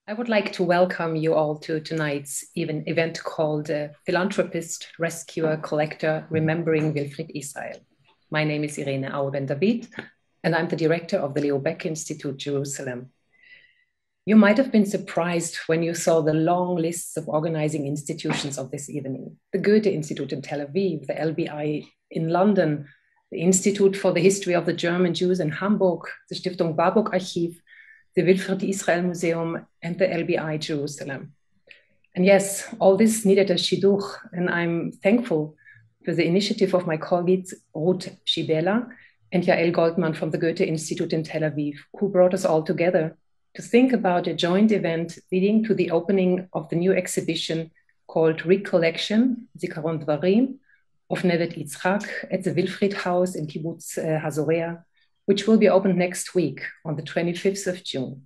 I would like to welcome you all to tonight's event called Philanthropist, Rescuer, Collector, Remembering Wilfrid Israel. My name is Irene Auben-David, and I'm the director of the Leobeck Institute, Jerusalem. You might have been surprised when you saw the long lists of organizing institutions of this evening. The Goethe Institute in Tel Aviv, the LBI in London, the Institute for the History of the German Jews in Hamburg, the Stiftung Warburg Archiv, the Wilfred Israel Museum, and the LBI Jerusalem. And yes, all this needed a shidduch, and I'm thankful for the initiative of my colleagues Ruth Schibella and Yael Goldman from the Goethe Institute in Tel Aviv, who brought us all together to think about a joint event leading to the opening of the new exhibition called Recollection, Zikaron Dvarim, of Nevet Yitzhak at the Wilfrid House in Kibbutz Hazorea, which will be opened next week on the 25th of June.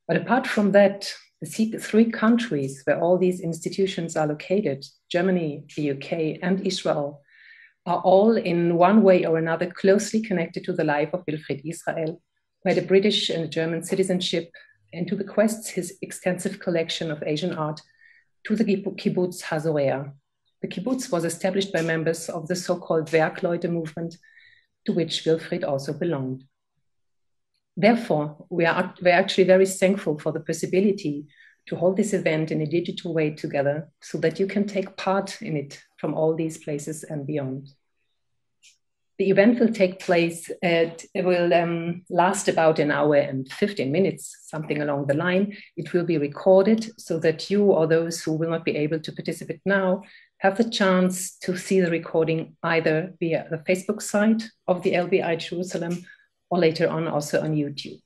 But apart from that, the three countries where all these institutions are located, Germany, the UK, and Israel, are all in one way or another closely connected to the life of Wilfrid Israel, who had a British and German citizenship, and to bequests his extensive collection of Asian art to the Kibbutz Hazorea. The kibbutz was established by members of the so-called Werkleute movement, to which Wilfrid also belonged. Therefore, we're actually very thankful for the possibility to hold this event in a digital way together so that you can take part in it from all these places and beyond. The event will take place, it will last about an hour and 15 minutes, something along the line. It will be recorded so that you or those who will not be able to participate now have the chance to see the recording either via the Facebook site of the LBI Jerusalem or later on also on YouTube.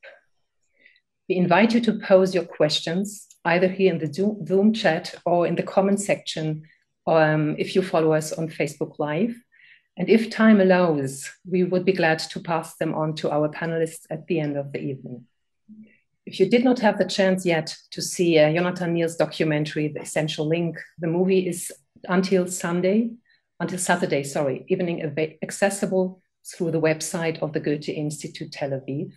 We invite you to pose your questions either here in the Zoom chat or in the comment section if you follow us on Facebook Live. And if time allows, we would be glad to pass them on to our panelists at the end of the evening. If you did not have the chance yet to see Jonathan Neal's documentary, The Essential Link, the movie is until Saturday, evening accessible through the website of the Goethe Institute Tel Aviv.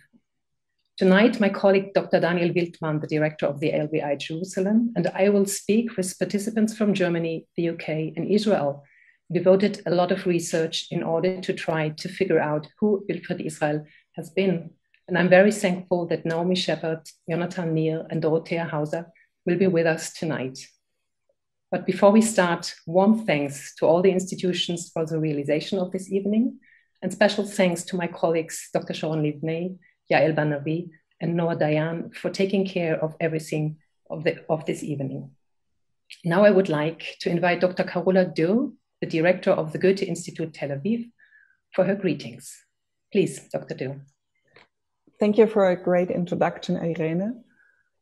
Tonight, my colleague, Dr. Daniel Wildmann, the director of the LBI Jerusalem, and I will speak with participants from Germany, the UK, and Israel, devoted a lot of research in order to try to figure out who Wilfrid Israel has been. And I'm very thankful that Naomi Shepard, Jonathan Neal, and Dorothea Hauser will be with us tonight. But before we start, warm thanks to all the institutions for the realization of this evening, and special thanks to my colleagues, Dr. Sharon Livney, Yael Banavi, and Noah Dayan for taking care of everything of this evening. Now I would like to invite Dr. Carola Dill, the director of the Goethe Institute Tel Aviv, for her greetings. Please, Dr. Dill. Thank you for a great introduction, Irene.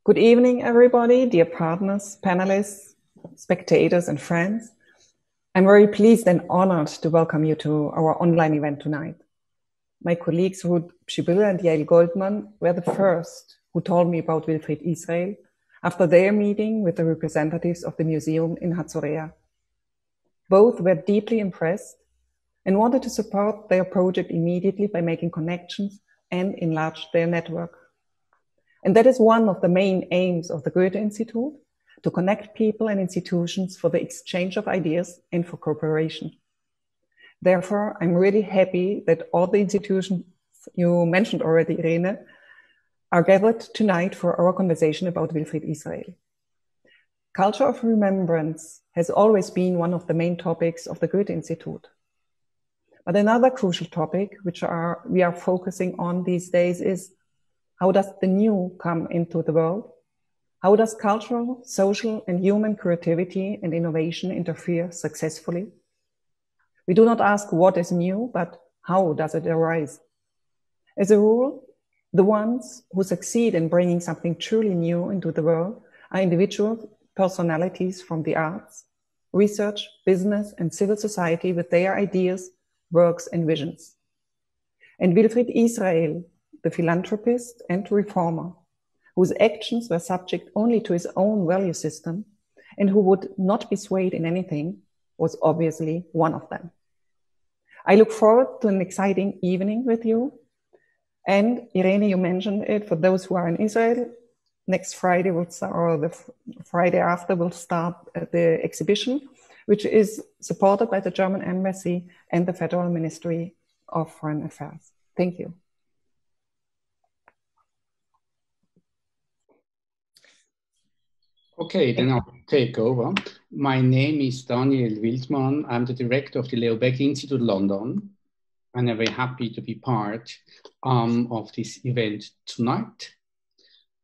Good evening, everybody, dear partners, panelists, spectators, and friends. I'm very pleased and honored to welcome you to our online event tonight. My colleagues Ruth Schibella and Yael Goldman were the first who told me about Wilfrid Israel after their meeting with the representatives of the museum in Hazorea. Both were deeply impressed and wanted to support their project immediately by making connections and enlarge their network. And that is one of the main aims of the Goethe Institute, to connect people and institutions for the exchange of ideas and for cooperation. Therefore, I'm really happy that all the institutions you mentioned already, Irene, are gathered tonight for our conversation about Wilfrid Israel. Culture of remembrance has always been one of the main topics of the Goethe Institute. But another crucial topic which we are focusing on these days is, how does the new come into the world? How does cultural, social, and human creativity and innovation interfere successfully? We do not ask what is new, but how does it arise? As a rule, the ones who succeed in bringing something truly new into the world are individual personalities from the arts, research, business, and civil society with their ideas, works, and visions. And Wilfrid Israel, the philanthropist and reformer, whose actions were subject only to his own value system and who would not be swayed in anything, was obviously one of them. I look forward to an exciting evening with you. And Irene, you mentioned it, for those who are in Israel, next Friday will start, or the Friday after will start the exhibition, which is supported by the German Embassy and the Federal Ministry of Foreign Affairs. Thank you. Okay, then I'll take over. My name is Daniel Wildmann. I'm the director of the Leobeck Institute London, and I'm very happy to be part of this event tonight.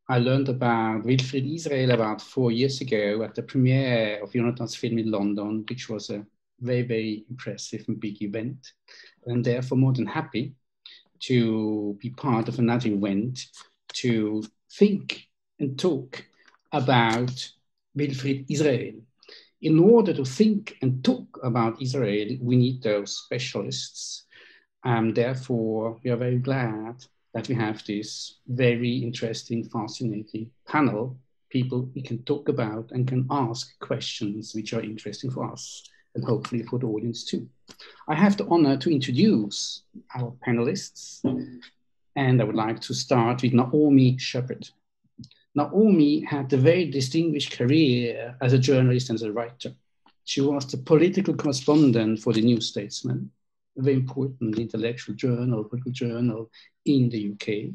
I learned about Wilfrid Israel about 4 years ago at the premiere of Jonathan's film in London, which was a very, very impressive and big event. And therefore more than happy to be part of another event to think and talk about Wilfrid Israel. In order to think and talk about Israel, we need those specialists. And therefore, we are very glad that we have this very interesting, fascinating panel, people we can talk about and can ask questions which are interesting for us and hopefully for the audience too. I have the honor to introduce our panelists, and I would like to start with Naomi Shepard. Naomi had a very distinguished career as a journalist and as a writer. She was the political correspondent for the New Statesman, a very important intellectual journal, political journal in the UK.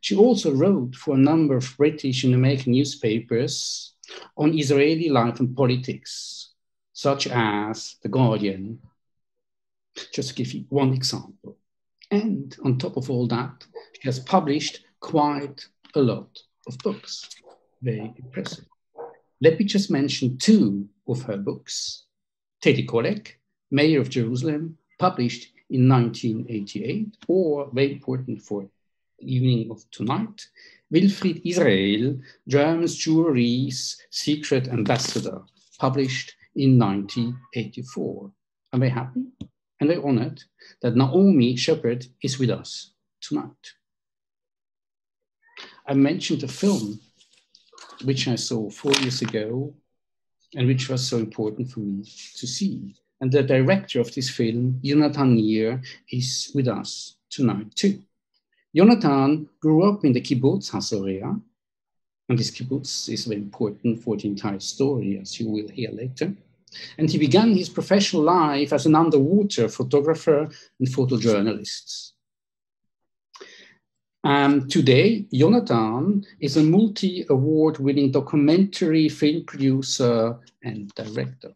She also wrote for a number of British and American newspapers on Israeli life and politics, such as The Guardian, just to give you one example. And on top of all that, she has published quite a lot of books. Very impressive. Let me just mention 2 of her books. Teddy Kollek, Mayor of Jerusalem, published in 1988, or very important for the evening of tonight, Wilfrid Israel, German's Jewry's Secret Ambassador, published in 1984. I'm very happy and very honored that Naomi Shepard is with us tonight. I mentioned a film which I saw 4 years ago and which was so important for me to see. And the director of this film, Jonathan Nier, is with us tonight too. Jonathan grew up in the kibbutz Hasorea, and this kibbutz is very important for the entire story, as you will hear later. And he began his professional life as an underwater photographer and photojournalist. Today, Jonathan is a multi-award-winning documentary film producer and director.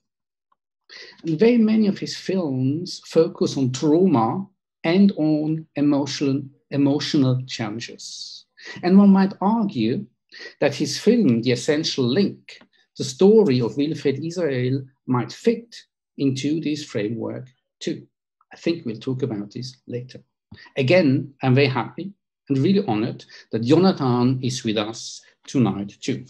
And very many of his films focus on trauma and on emotional challenges. And one might argue that his film, The Essential Link, the story of Wilfred Israel, might fit into this framework too. I think we'll talk about this later. Again, I'm very happy and really honored that Jonathan is with us tonight too.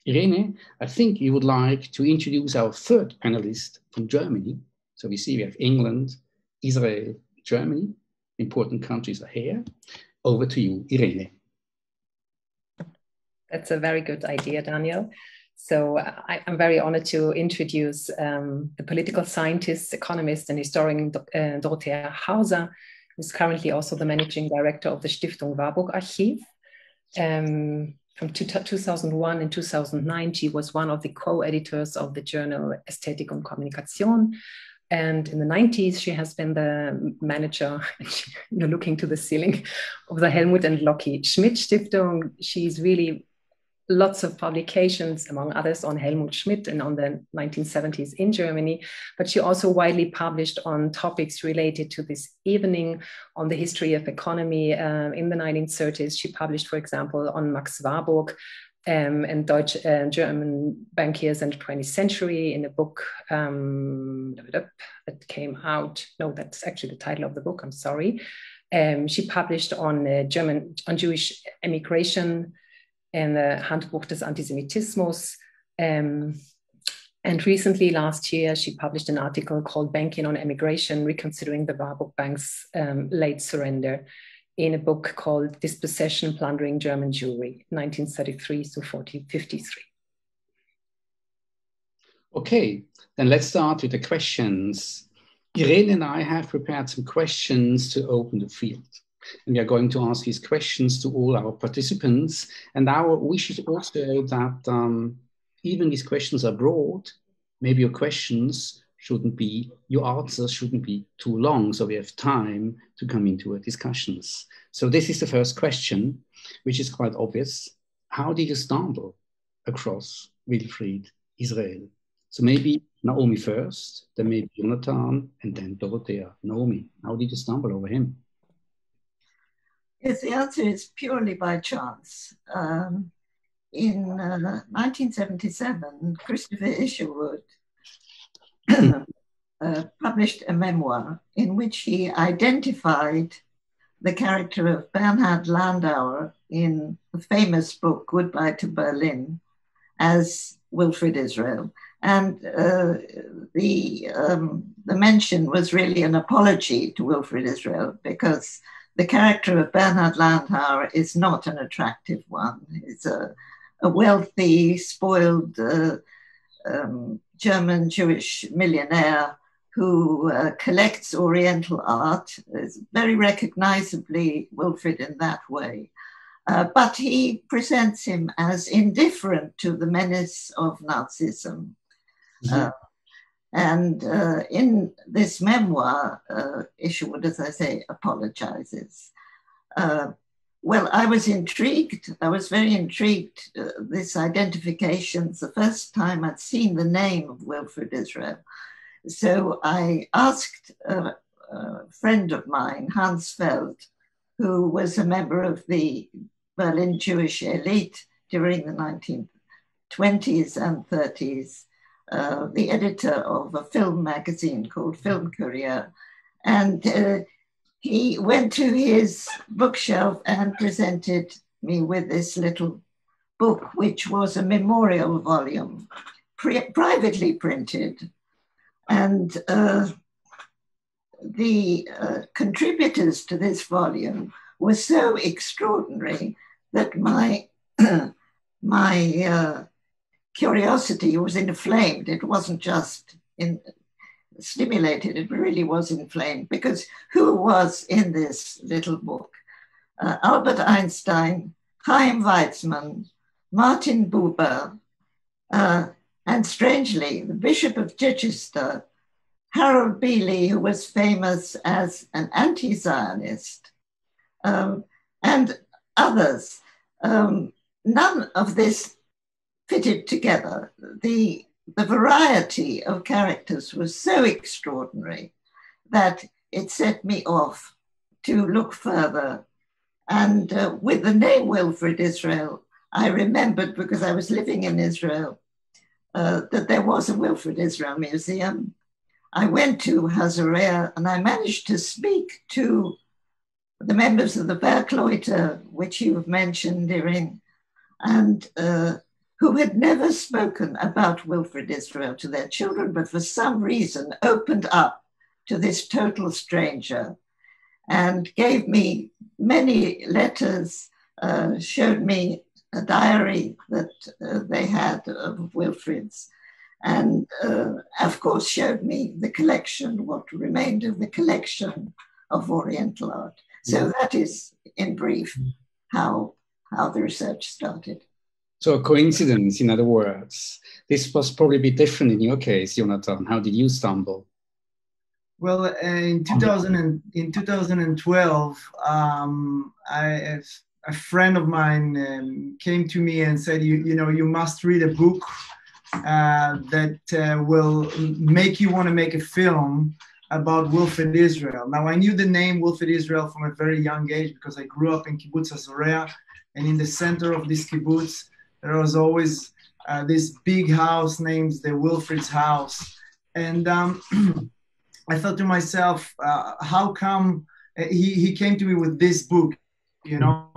Irene, I think you would like to introduce our 3rd panelist from Germany. So we see we have England, Israel, Germany. Important countries are here. Over to you, Irene. That's a very good idea, Daniel. So I'm very honored to introduce the political scientist, economist, and historian Dorothea Hauser, who's currently also the managing director of the Stiftung Warburg Archiv. From 2001 and 2009, she was one of the co-editors of the journal Ästhetik und Kommunikation. And in the 90s, she has been the manager, looking to the ceiling, of the Helmut and Loki Schmidt Stiftung. She's really lots of publications, among others, on Helmut Schmidt and on the 1970s in Germany. But she also widely published on topics related to this evening, on the history of economy in the 1930s. She published, for example, on Max Warburg and German bankiers in the 20th century in a book that came out. No, that's actually the title of the book, I'm sorry. She published on Jewish emigration in the Handbuch des Antisemitismus. And recently, last year, she published an article called Banking on Emigration, Reconsidering the Warburg Bank's Late Surrender, in a book called Dispossession, Plundering German Jewry, 1933 to 1953. Okay, then let's start with the questions. Irene and I have prepared some questions to open the field. And we are going to ask these questions to all our participants. And our wish is also that even these questions are broad, maybe your questions shouldn't be, your answers shouldn't be too long, so we have time to come into discussions. So this is the first question, which is quite obvious. How did you stumble across Wilfrid Israel? So maybe Naomi first, then maybe Jonathan, and then Dorothea. Naomi, how did you stumble over him? Yes, the answer is purely by chance. In 1977, Christopher Isherwood published a memoir in which he identified the character of Bernhard Landauer in the famous book Goodbye to Berlin as Wilfred Israel. And the mention was really an apology to Wilfred Israel, because the character of Bernhard Landauer is not an attractive one. He's a wealthy, spoiled German Jewish millionaire who collects Oriental art, is very recognizably Wilfrid in that way. But he presents him as indifferent to the menace of Nazism. And in this memoir, Isherwood, as I say, apologizes. Well, I was intrigued. I was very intrigued. This identification's the first time I'd seen the name of Wilfred Israel. So I asked a friend of mine, Hans Feld, who was a member of the Berlin Jewish elite during the 1920s and 30s, the editor of a film magazine called Film Courier. And he went to his bookshelf and presented me with this little book, which was a memorial volume, privately printed. And the contributors to this volume were so extraordinary that my curiosity was inflamed. It wasn't just stimulated, it really was inflamed, because who was in this little book? Albert Einstein, Chaim Weizmann, Martin Buber, and strangely, the Bishop of Chichester, Harold Bealey, who was famous as an anti-Zionist, and others. None of this fitted together. The variety of characters was so extraordinary that it set me off to look further. And with the name Wilfrid Israel, I remembered, because I was living in Israel, that there was a Wilfrid Israel museum. I went to Hazareah and I managed to speak to the members of the Bergleute, which you have mentioned, Irene, and who had never spoken about Wilfrid Israel to their children, but for some reason opened up to this total stranger and gave me many letters, showed me a diary that they had of Wilfrid's, and of course showed me the collection, what remained of the collection of Oriental art. So that is, in brief, how the research started. So a coincidence, in other words. This was probably a bit different in your case, Jonathan. How did you stumble? Well, in 2012, a friend of mine came to me and said, you know, you must read a book that will make you want to make a film about Wilfrid Israel. Now, I knew the name Wilfrid Israel from a very young age because I grew up in kibbutz Hazareah, and in the center of this kibbutz, there was always this big house named the Wilfrid's house. And I thought to myself, how come he came to me with this book, you know,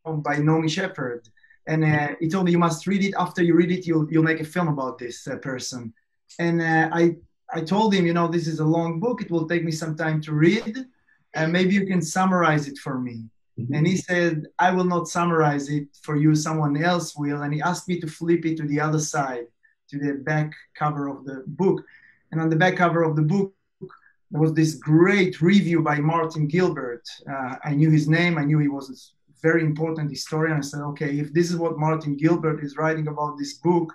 by Naomi Shepard. And he told me, you must read it. After you read it, you'll make a film about this person. And I told him, you know, this is a long book. It will take me some time to read. And maybe you can summarize it for me. Mm-hmm. And he said, I will not summarize it for you. Someone else will. And he asked me to flip it to the other side, to the back cover of the book. And on the back cover of the book there was this great review by Martin Gilbert. I knew his name. I knew he was a very important historian. I said, okay, if this is what Martin Gilbert is writing about this book,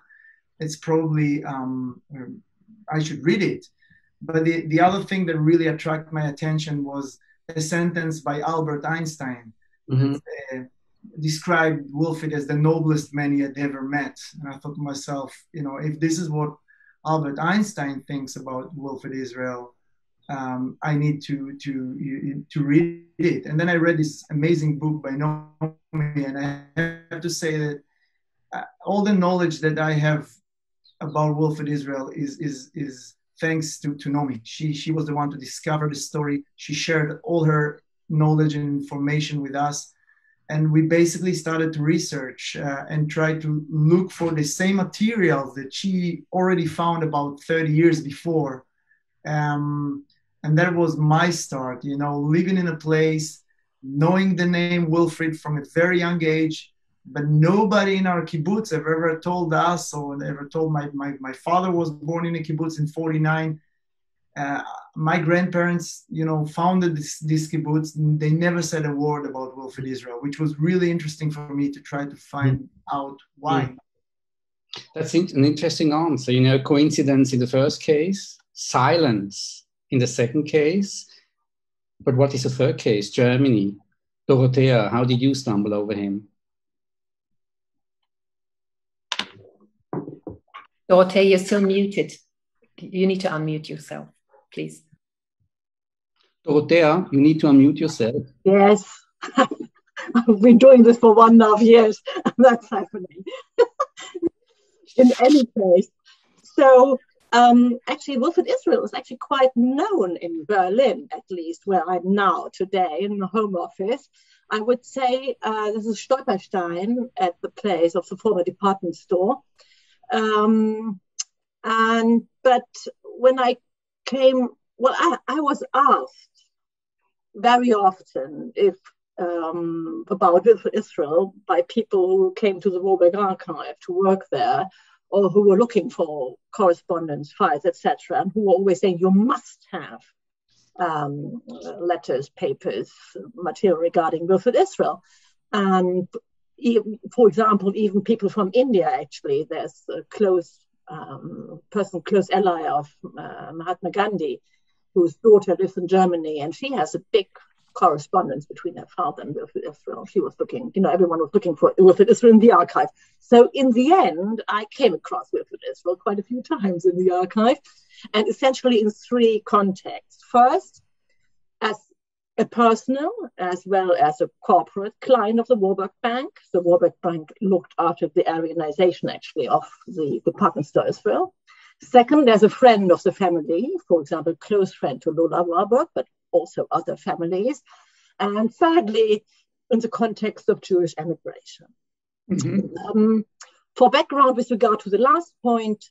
it's probably, I should read it. But the other thing that really attracted my attention was a sentence by Albert Einstein that described Wilfrid as the noblest man he had ever met. And I thought to myself, you know, if this is what Albert Einstein thinks about Wilfrid Israel, I need to read it. And then I read this amazing book by Naomi, and I have to say that all the knowledge that I have about Wilfrid Israel is thanks to Naomi. She was the one to discover the story. She shared all her knowledge and information with us. And we basically started to research and try to look for the same materials that she already found about 30 years before. And that was my start, you know, living in a place, knowing the name Wilfrid from a very young age, but nobody in our kibbutz have ever told us or ever told my father was born in a kibbutz in 49. My grandparents, you know, founded this kibbutz. They never said a word about Wilfrid Israel, which was really interesting for me to try to find out why. That's an interesting answer. You know, coincidence in the first case, silence in the second case. But what is the third case? Germany. Dorothea, how did you stumble over him? Dorothea, you're still muted. You need to unmute yourself, please. Dorothea, you need to unmute yourself. Yes. I've been doing this for 1.5 years. That's happening. In any case, so actually Wilfred Israel is actually quite known in Berlin, at least where I'm now today in the Home Office. I would say this is Stolperstein at the place of the former department store. But when I came, well, I was asked very often if about Wilfred Israel by people who came to the Leobeck archive to work there, or who were looking for correspondence, files, etc., and who were always saying you must have letters, papers, material regarding Wilfred Israel. And for example, even people from India, actually, there's a close ally of Mahatma Gandhi, whose daughter lives in Germany, and she has a big correspondence between her father and Wilfred Israel. She was looking, you know, everyone was looking for Wilfred Israel in the archive. So in the end, I came across Wilfred Israel quite a few times in the archive, and essentially in 3 contexts. First, as a personal as well as a corporate client of the Leobeck Bank. The Leobeck Bank looked after the Aryanization, actually, of the department store Israel. Second, as a friend of the family, for example, close friend to Lola Warburg, but also other families. And thirdly, in the context of Jewish emigration. Mm-hmm. For background with regard to the last point,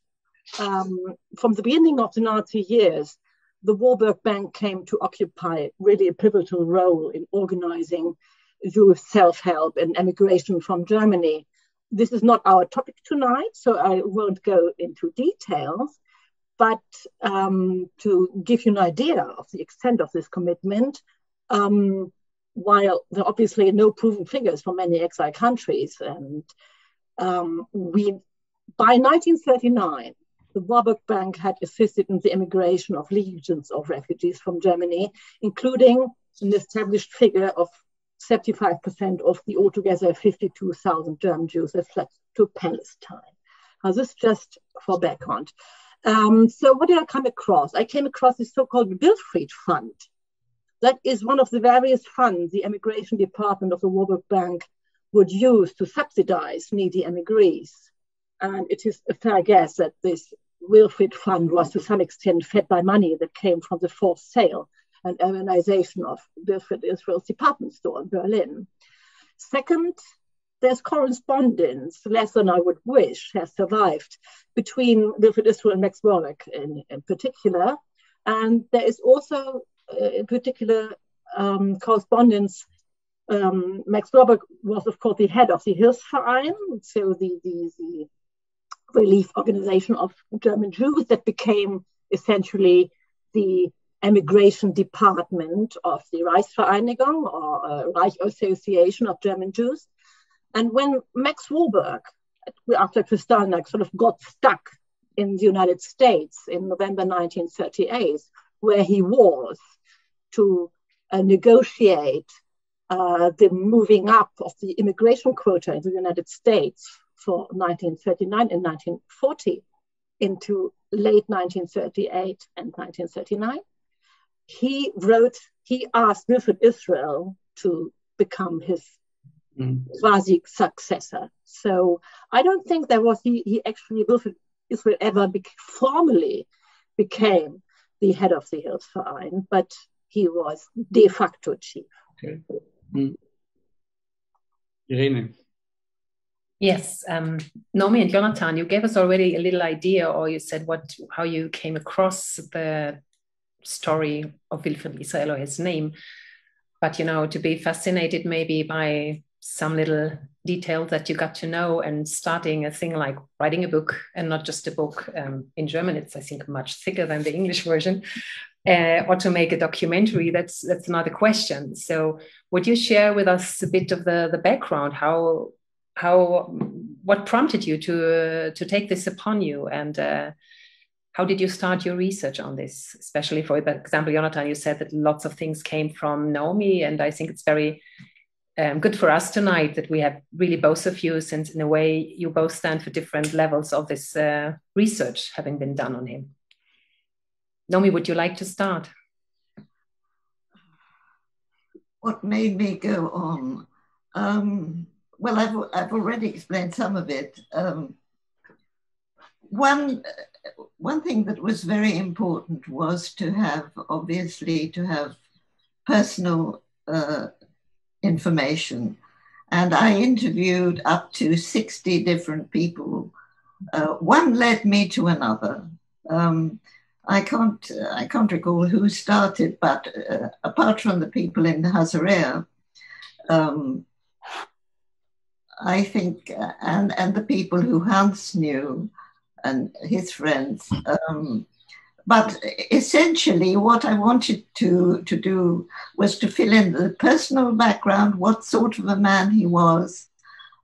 from the beginning of the Nazi years, the Leobeck Bank came to occupy really a pivotal role in organizing Jewish self-help and emigration from Germany. This is not our topic tonight, so I won't go into details, but to give you an idea of the extent of this commitment, while there are obviously no proven figures for many exile countries, and by 1939, the Leobeck Bank had assisted in the immigration of legions of refugees from Germany, including an established figure of 75% of the altogether 52,000 German Jews that fled to Palestine. Now, this just for background. So what did I come across? I came across this so-called Wilfrid Fund. That is one of the various funds the Immigration Department of the Leobeck Bank would use to subsidize needy emigres. And it is a fair guess that this Wilfrid Fund was to some extent fed by money that came from the forced sale and Aryanization of Wilfred Israel's department store in Berlin. Second, there's correspondence, less than I would wish, has survived between Wilfred Israel and Max Leobeck in particular. And there is also, in particular, correspondence. Max Leobeck was, of course, the head of the Hilfsverein, so the relief organization of German Jews that became essentially the emigration department of the Reichsvereinigung, or Reich Association of German Jews. And when Max Warburg, after Kristallnacht, sort of got stuck in the United States in November 1938, where he was to negotiate the moving up of the immigration quota in the United States for 1939 and 1940 into late 1938 and 1939, he asked Wilfrid Israel to become his quasi successor. So I don't think there was, Wilfrid Israel ever formally became the head of the Hilfsverein, but he was de facto chief. Okay. Irene. Yes, Naomi and Jonathan, you gave us already a little idea, or you said how you came across the story of Wilfrid Israel, or his name. But, to be fascinated maybe by some little detail that you got to know, and starting a thing like writing a book, and not just a book. In German, it's, I think, much thicker than the English version. Or to make a documentary, that's another question. So would you share with us a bit of the background, what prompted you to take this upon you, and how did you start your research on this? Especially, for example, Jonathan, you said that lots of things came from Naomi, and I think it's very good for us tonight that we have really both of you, since in a way you both stand for different levels of this research having been done on him. Naomi, would you like to start? What made me go on? Well, I've already explained some of it. One thing that was very important was to have personal information. And I interviewed up to 60 different people. One led me to another. I can't recall who started, but apart from the people in Hazareah, I think, and the people who Hans knew and his friends. But essentially what I wanted to do was to fill in the personal background, what sort of a man he was,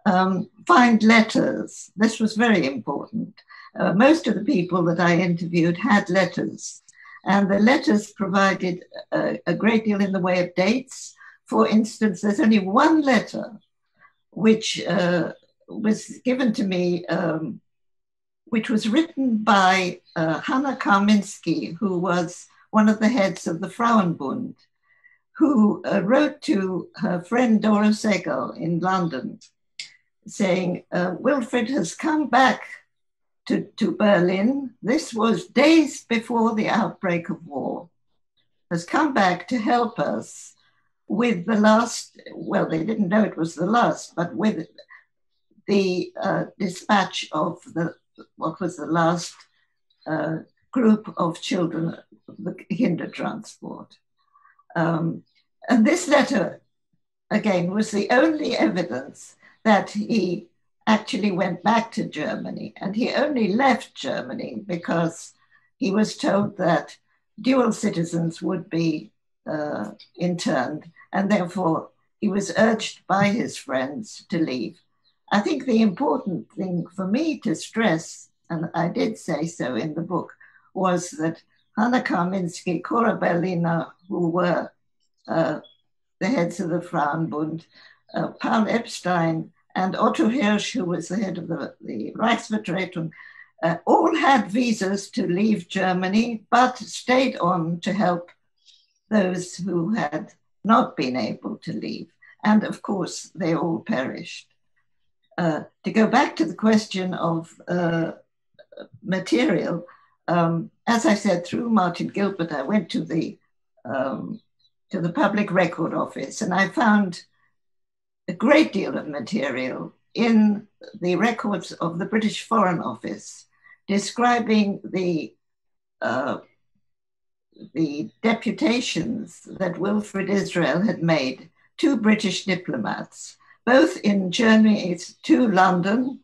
find letters. This was very important. Most of the people that I interviewed had letters, and the letters provided a great deal in the way of dates. For instance, there's only one letter which was given to me, which was written by Hannah Karminski, who was one of the heads of the Frauenbund, who wrote to her friend Dora Segal in London, saying, Wilfrid has come back to Berlin. This was days before the outbreak of war, has come back to help us with the last, well, they didn't know it was the last, but with the dispatch of what was the last group of children, the Kindertransport. And this letter, again, was the only evidence that he actually went back to Germany, and he only left Germany because he was told that dual citizens would be interned, and therefore he was urged by his friends to leave. I think the important thing for me to stress, and I did say so in the book, was that Hannah Karminski, Cora Berliner, who were the heads of the Frauenbund, Paul Epstein, and Otto Hirsch, who was the head of the Reichsvertretung, all had visas to leave Germany, but stayed on to help those who had not been able to leave. And of course, they all perished. To go back to the question of material, as I said, through Martin Gilbert, I went to the Public Record Office, and I found a great deal of material in the records of the British Foreign Office describing the deputations that Wilfrid Israel had made to British diplomats, both in journeys to London,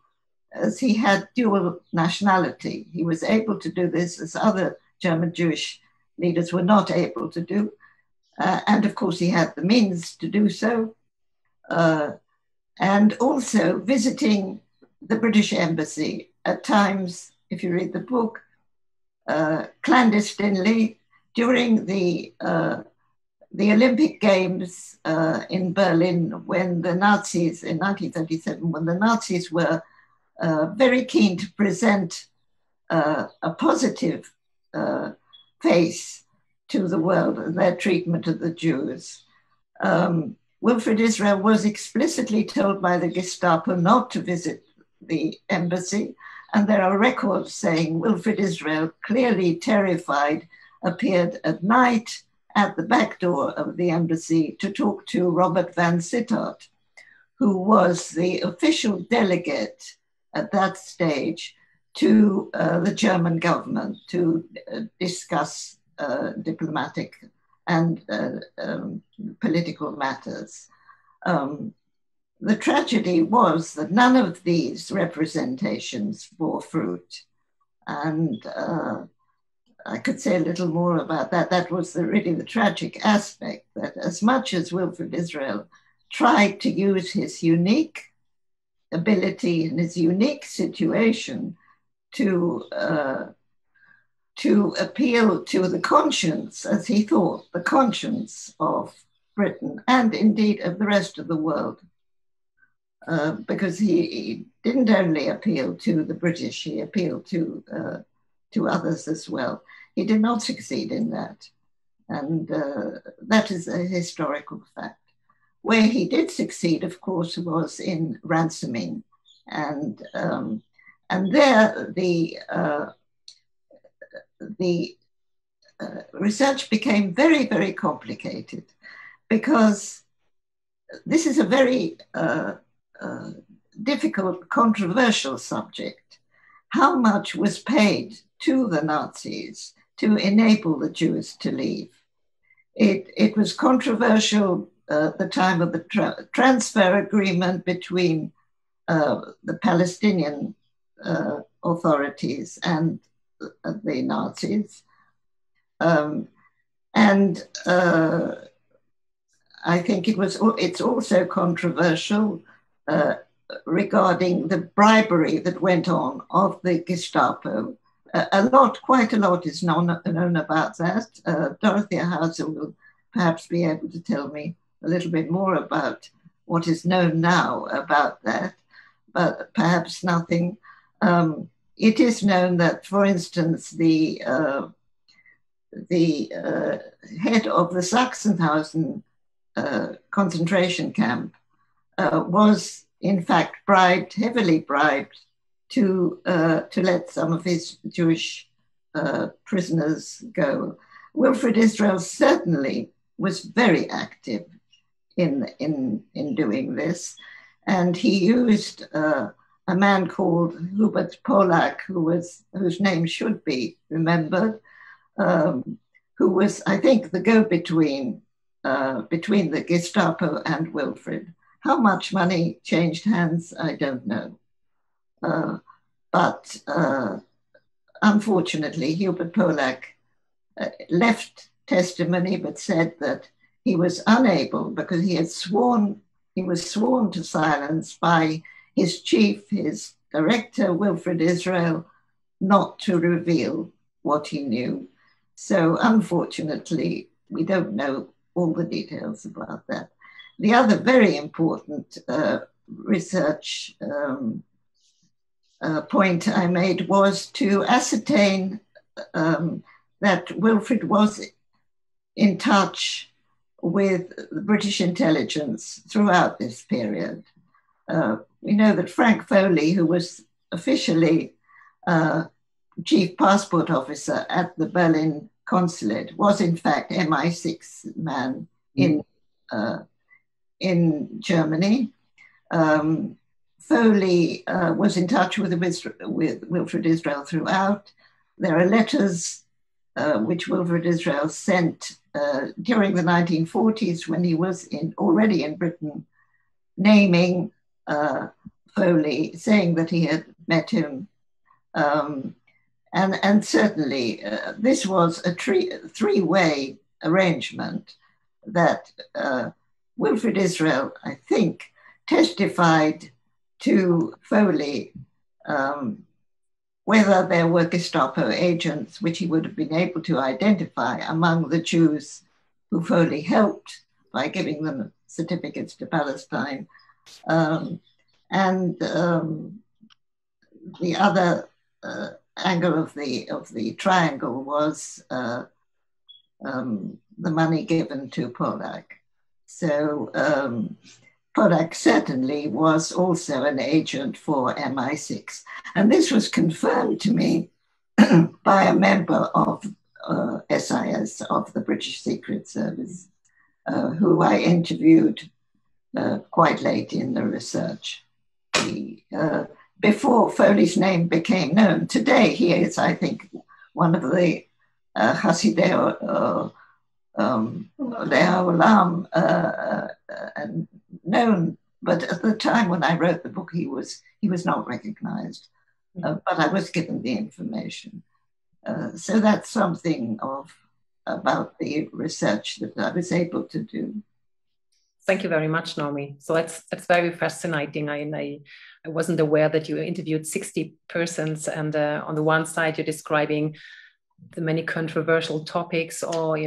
as he had dual nationality. He was able to do this as other German Jewish leaders were not able to do. And of course, he had the means to do so. And also visiting the British Embassy at times, if you read the book, clandestinely during the Olympic Games in Berlin, when the Nazis, in 1937, when the Nazis were very keen to present a positive face to the world and their treatment of the Jews. Wilfred Israel was explicitly told by the Gestapo not to visit the embassy, and there are records saying Wilfred Israel, clearly terrified, appeared at night at the back door of the embassy to talk to Robert van Sittart, who was the official delegate at that stage to the German government to discuss diplomatic and political matters. The tragedy was that none of these representations bore fruit. And I could say a little more about that. That was really the tragic aspect, that as much as Wilfred Israel tried to use his unique ability and his unique situation to appeal to the conscience, as he thought, the conscience of Britain and indeed of the rest of the world, because he didn't only appeal to the British, he appealed to others as well. He did not succeed in that. And that is a historical fact. Where he did succeed, of course, was in ransoming. And there the research became very, very complicated, because this is a very difficult, controversial subject. How much was paid to the Nazis to enable the Jews to leave? It was controversial at the time of the transfer agreement between the Palestinian authorities and the Nazis. I think it's also controversial regarding the bribery that went on of the Gestapo. Quite a lot is known about that. Dorothea Hauser will perhaps be able to tell me a little bit more about what is known now about that, but perhaps nothing. It is known that, for instance, the head of the Sachsenhausen concentration camp was in fact heavily bribed to let some of his Jewish prisoners go. Wilfred Israel certainly was very active in doing this, and he used a man called Hubert Polak, whose name should be remembered, who was, I think, the go-between between the Gestapo and Wilfred. How much money changed hands, I don't know. But unfortunately, Hubert Polak left testimony, but said that he was unable, because he was sworn to silence by his chief, his director, Wilfrid Israel, not to reveal what he knew. So unfortunately, we don't know all the details about that. The other very important research point I made was to ascertain that Wilfred was in touch with the British intelligence throughout this period. We know that Frank Foley, who was officially chief passport officer at the Berlin consulate, was in fact MI6 man in Germany. Foley was in touch with Wilfred Israel throughout. There are letters which Wilfred Israel sent during the 1940s when he was already in Britain, naming Foley, saying that he had met him. And certainly this was a three-way arrangement that Wilfrid Israel, I think, testified to Foley whether there were Gestapo agents, which he would have been able to identify among the Jews who Foley helped by giving them certificates to Palestine. And the other angle of the triangle was the money given to Pollack. So Pollack certainly was also an agent for MI6. And this was confirmed to me by a member of SIS, of the British Secret Service, who I interviewed quite late in the research. Before Foley's name became known. Today he is, I think, one of the Hasidei Le'olam known, but at the time when I wrote the book, he was not recognized, but I was given the information. So that's something about the research that I was able to do. Thank you very much, Naomi. So that's very fascinating. I wasn't aware that you interviewed 60 persons, and on the one side you're describing the many controversial topics, or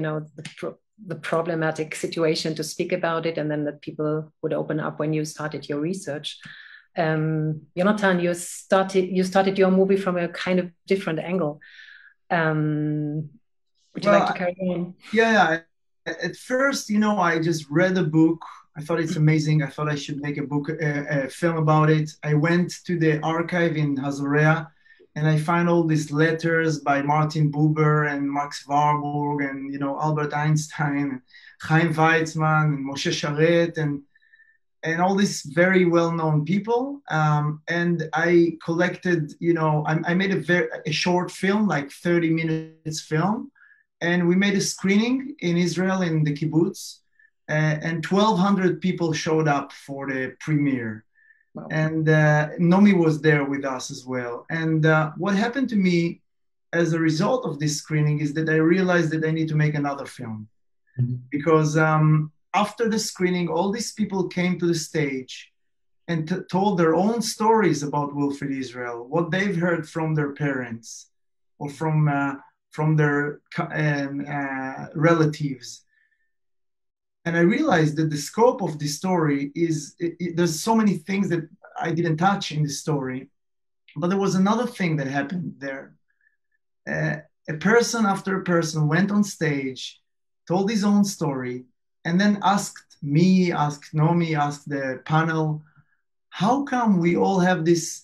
the problematic situation to speak about it, and then that people would open up when you started your research. Jonathan, you started your movie from a kind of different angle. Would you like to carry on? Yeah. At first, I just read the book. I thought it's amazing. I thought I should make a film about it. I went to the archive in Hazorea, and I find all these letters by Martin Buber and Max Warburg and, Albert Einstein, and Chaim Weizmann and Moshe Sharet and all these very well-known people. And I collected, I made a short film, like 30 minutes film. And we made a screening in Israel in the kibbutz, and 1,200 people showed up for the premiere. Wow. And Naomi was there with us as well. And what happened to me as a result of this screening is that I realized that I need to make another film. Mm-hmm. Because after the screening, all these people came to the stage and told their own stories about Wilfrid Israel, what they've heard from their parents or from their relatives. And I realized that the scope of this story is, there's so many things that I didn't touch in the story, but there was another thing that happened there. A person after a person went on stage, told his own story, and then asked me, asked Naomi, asked the panel, how come we all have this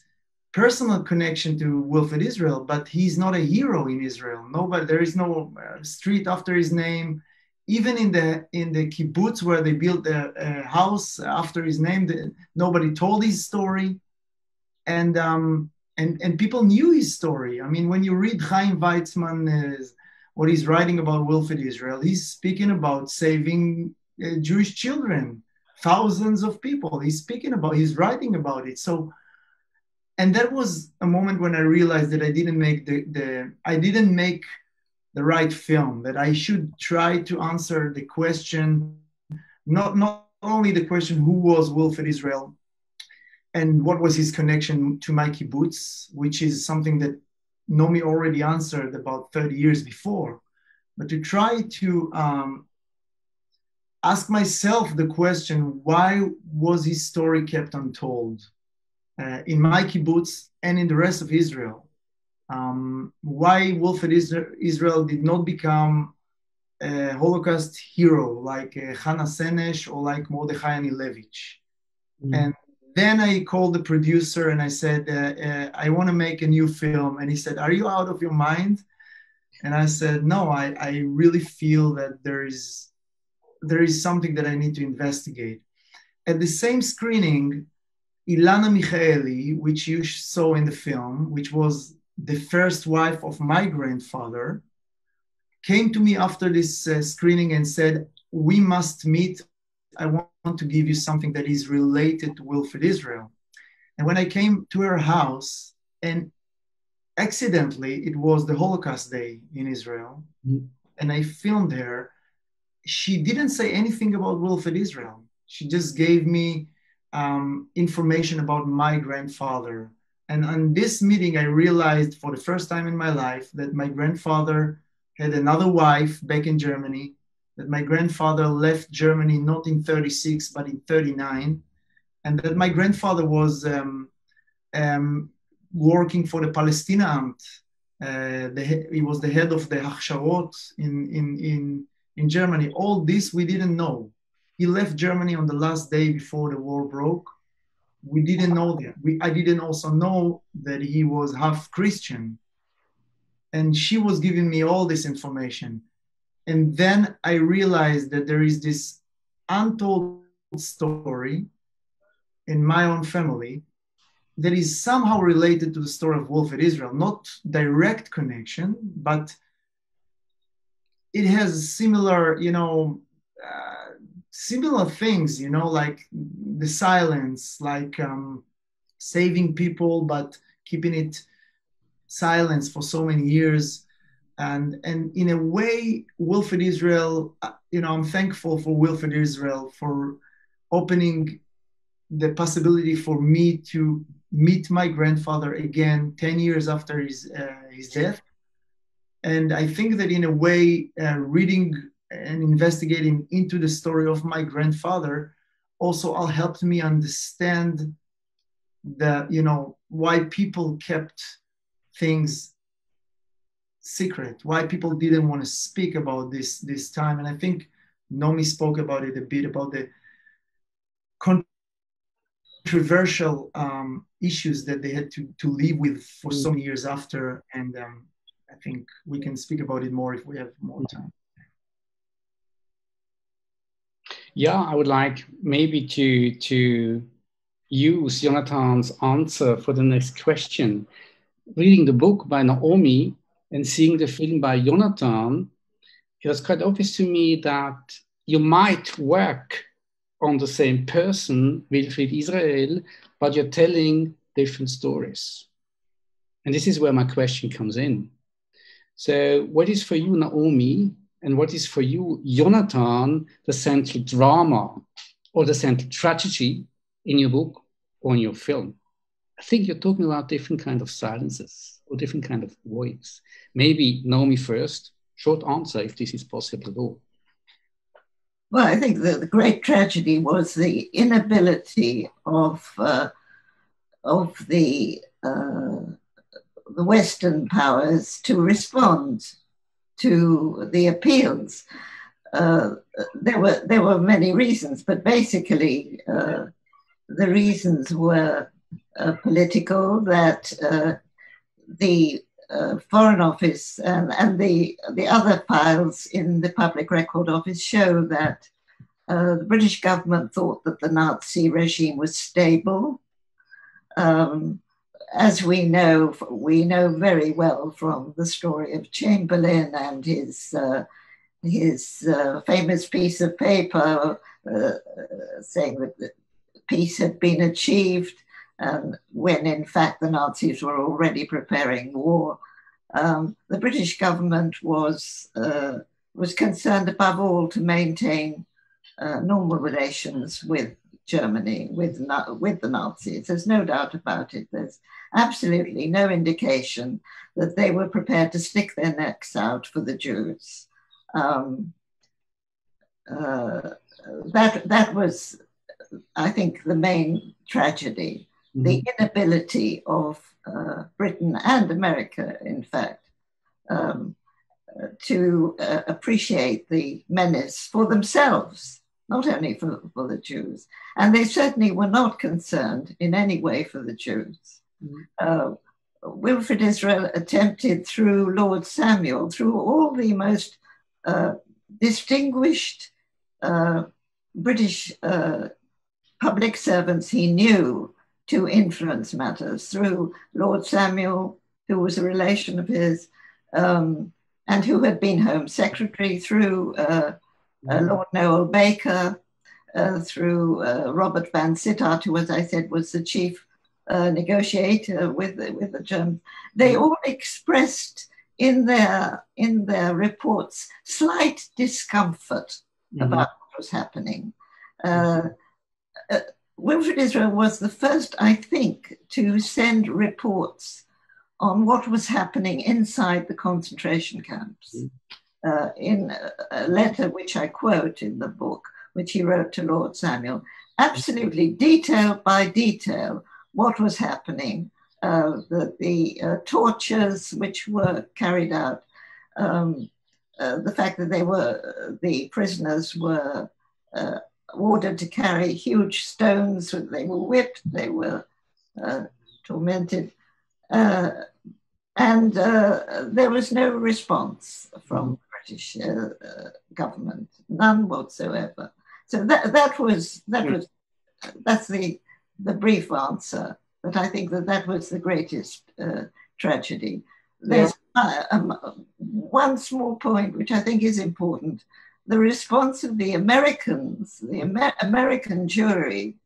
personal connection to Wilfrid Israel, but he's not a hero in Israel? Nobody, there is no street after his name. Even in the kibbutz where they built a house after his name, nobody told his story, and people knew his story. I mean, when you read Chaim Weizmann, what he's writing about Wilfrid Israel, he's speaking about saving Jewish children, thousands of people. He's writing about it. So. And that was a moment when I realized that I didn't make the right film, that I should try to answer the question, not only the question who was Wilfrid Israel and what was his connection to my kibbutz, which is something that Naomi already answered about 30 years before, but to try to ask myself the question, why was his story kept untold? In my kibbutz and in the rest of Israel. Why Wilfrid Israel did not become a Holocaust hero like Hannah Senesh or like Mordechai Anilevich. Mm. And then I called the producer and I said, I want to make a new film. And he said, are you out of your mind? And I said, no, I really feel that there is something that I need to investigate. At the same screening, Ilana Michaeli, which you saw in the film, which was the first wife of my grandfather, came to me after this screening and said, we must meet. I want to give you something that is related to Wilfrid Israel. And when I came to her house, and accidentally, it was the Holocaust Day in Israel, and I filmed her. She didn't say anything about Wilfrid Israel. She just gave me information about my grandfather. And on this meeting, I realized for the first time in my life that my grandfather had another wife back in Germany, that my grandfather left Germany not in 36, but in 39, and that my grandfather was working for the Palestine Amt. He was the head of the Hachsharot in Germany. All this we didn't know. He left Germany on the last day before the war broke. We didn't know that. I didn't also know that he was half Christian. And she was giving me all this information. And then I realized that there is this untold story in my own family that is somehow related to the story of Wilfrid Israel, not direct connection, but it has similar, similar things, like the silence, like saving people, but keeping it silence for so many years. And in a way, Wilfrid Israel, I'm thankful for Wilfrid Israel for opening the possibility for me to meet my grandfather again 10 years after his death. And I think that in a way, reading and investigating into the story of my grandfather also all helped me understand that, why people kept things secret, why people didn't want to speak about this time. And I think Naomi spoke about it a bit, about the controversial issues that they had to live with for so many years after. And I think we can speak about it more if we have more time. Yeah, I would like maybe to use Jonathan's answer for the next question. Reading the book by Naomi and seeing the film by Jonathan, it was quite obvious to me that you might work on the same person, Wilfrid Israel, but you're telling different stories. And this is where my question comes in. So what is for you, Naomi, and what is for you, Jonathan, the central drama or the central tragedy in your book or in your film? I think you're talking about different kind of silences or different kind of voids. Maybe Naomi first, short answer if this is possible at all. Well, I think the great tragedy was the inability of the Western powers to respond to the appeals. There were many reasons, but basically the reasons were political, that the Foreign Office and the other files in the Public Record Office show that the British government thought that the Nazi regime was stable. As we know very well from the story of Chamberlain and his famous piece of paper saying that peace had been achieved, when in fact the Nazis were already preparing war. The British government was concerned above all to maintain normal relations with Germany, with the Nazis. There's no doubt about it. There's absolutely no indication that they were prepared to stick their necks out for the Jews. That was, I think, the main tragedy. The inability of Britain and America, in fact, to appreciate the menace for themselves, not only for the Jews. And they certainly were not concerned in any way for the Jews. Wilfrid Israel attempted through Lord Samuel, through all the most distinguished British public servants he knew, to influence matters, through Lord Samuel, who was a relation of his, and who had been Home Secretary, through Lord Noel Baker, through Robert Van Sittart, who, as I said, was the chief negotiator with the Germans, they all expressed in their reports slight discomfort about what was happening. Wilfrid Israel was the first, I think, to send reports on what was happening inside the concentration camps. In a letter which I quote in the book, which he wrote to Lord Samuel, absolutely detail by detail what was happening, the tortures which were carried out, the fact that the prisoners were ordered to carry huge stones, they were whipped, they were tormented, and there was no response from the British government, none whatsoever. So that's the brief answer. But I think that was the greatest tragedy. There's one small point which I think is important. The response of the Americans, the American jury,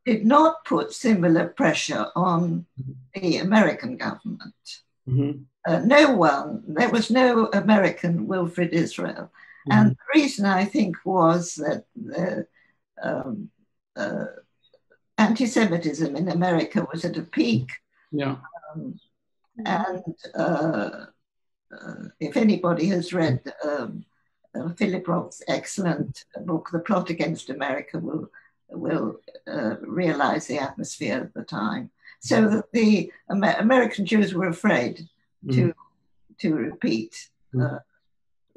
did not put similar pressure on the American government. There was no American Wilfrid Israel. And the reason, I think, was that anti-Semitism in America was at a peak. And if anybody has read Philip Roth's excellent book, The Plot Against America, will realize the atmosphere at the time. So that the American Jews were afraid to repeat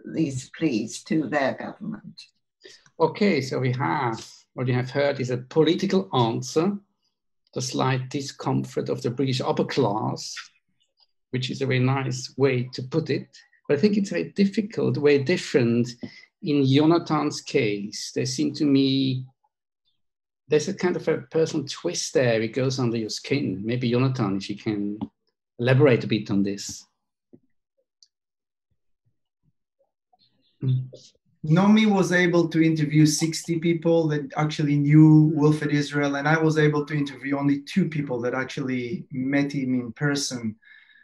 these pleas to their government. Okay, so what you have heard is a political answer, the slight discomfort of the British upper class, which is a very nice way to put it. But I think it's very difficult, very different in Jonathan's case. There seemed to me, there's a kind of a personal twist there. It goes under your skin. Maybe Jonathan, if you can elaborate a bit on this. Naomi was able to interview 60 people that actually knew Wilfrid Israel, and I was able to interview only 2 people that actually met him in person.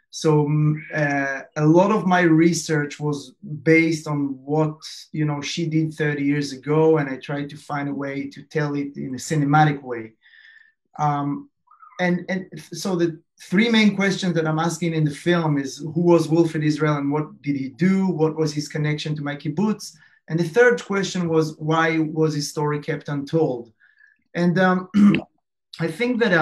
So a lot of my research was based on what she did 30 years ago, and I tried to find a way to tell it in a cinematic way. And so the 3 main questions that I'm asking in the film is, who was Wilfrid Israel and what did he do? What was his connection to my kibbutz? And the third question was, why was his story kept untold? And I think that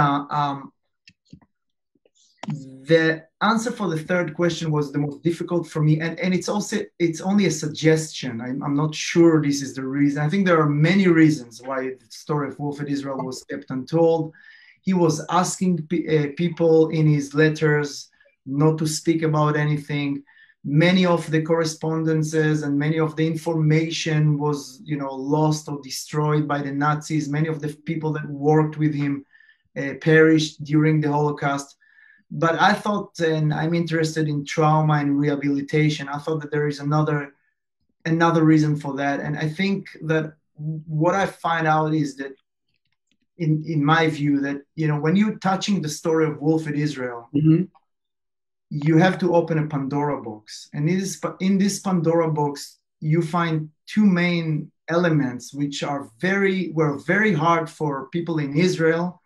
the answer for the third question was the most difficult for me. And it's only a suggestion. I'm not sure this is the reason. I think there are many reasons why the story of Wilfrid Israel was kept untold. He was asking people in his letters not to speak about anything. Many of the correspondences and many of the information was, lost or destroyed by the Nazis. Many of the people that worked with him perished during the Holocaust. But I thought, and I'm interested in trauma and rehabilitation, I thought that there is another reason for that. And I think that what I find out is that, in my view, that, when you're touching the story of Wilfrid Israel, you have to open a Pandora box. And in this Pandora box, you find 2 main elements which were very hard for people in Israel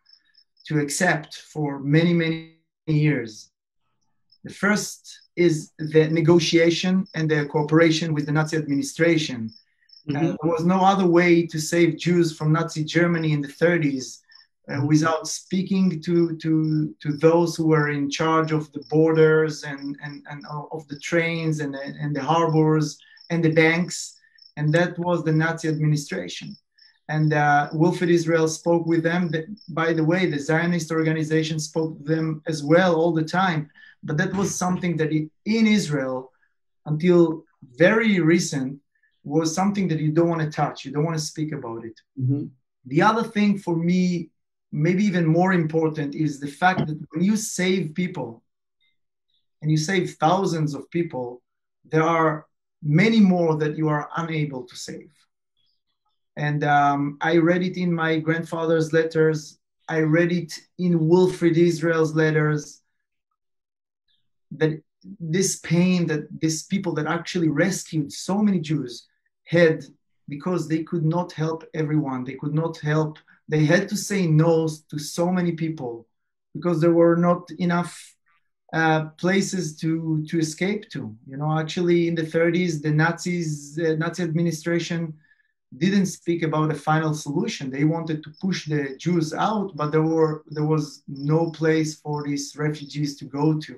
to accept for many, many years. The first is the negotiation and the cooperation with the Nazi administration. There was no other way to save Jews from Nazi Germany in the 30s without speaking to those who were in charge of the borders and of the trains and the harbors and the banks, and that was the Nazi administration. And Wilfrid Israel spoke with them. By the way, the Zionist organization spoke with them as well all the time, but that was something that in Israel, until very recent, was something that you don't want to touch, you don't want to speak about it. The other thing for me, maybe even more important, is the fact that when you save people, and you save thousands of people, there are many more that you are unable to save. And I read it in my grandfather's letters. I read it in Wilfrid Israel's letters, that this pain that these people that actually rescued so many Jews had, because they could not help everyone. They could not help. They had to say no to so many people because there were not enough places to escape to. You know, actually in the 30s, the Nazi administration didn't speak about a final solution. They wanted to push the Jews out, but there was no place for these refugees to go to.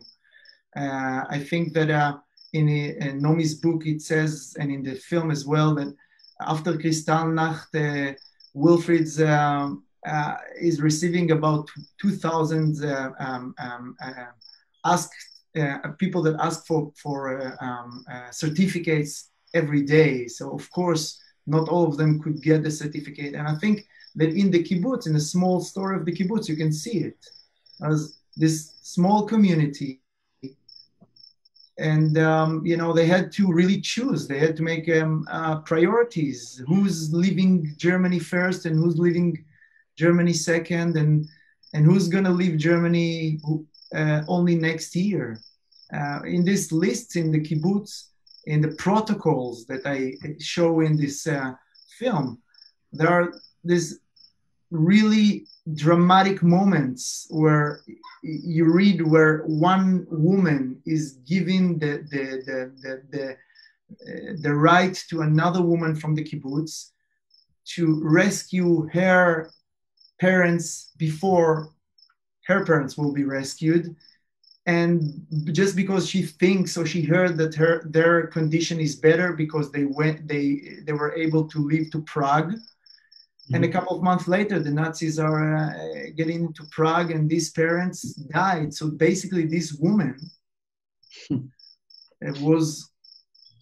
I think that in Naomi's book it says, and in the film as well, that after Kristallnacht, Wilfrid is receiving about 2,000 people that ask for certificates every day. So of course, not all of them could get the certificate. And I think that in the kibbutz, in the small story of the kibbutz, you can see it as this small community. And, you know, they had to really choose. They had to make priorities. Who's leaving Germany first and who's leaving Germany second, and who's going to leave Germany only next year. In this list, in the kibbutz, in the protocols that I show in this film, there are these really dramatic moments where you read where one woman is giving the right to another woman from the kibbutz to rescue her parents before her parents will be rescued. And just because she thinks, or she heard that their condition is better because they were able to leave to Prague. Mm-hmm. And a couple of months later, the Nazis are getting into Prague and these parents died. So basically this woman was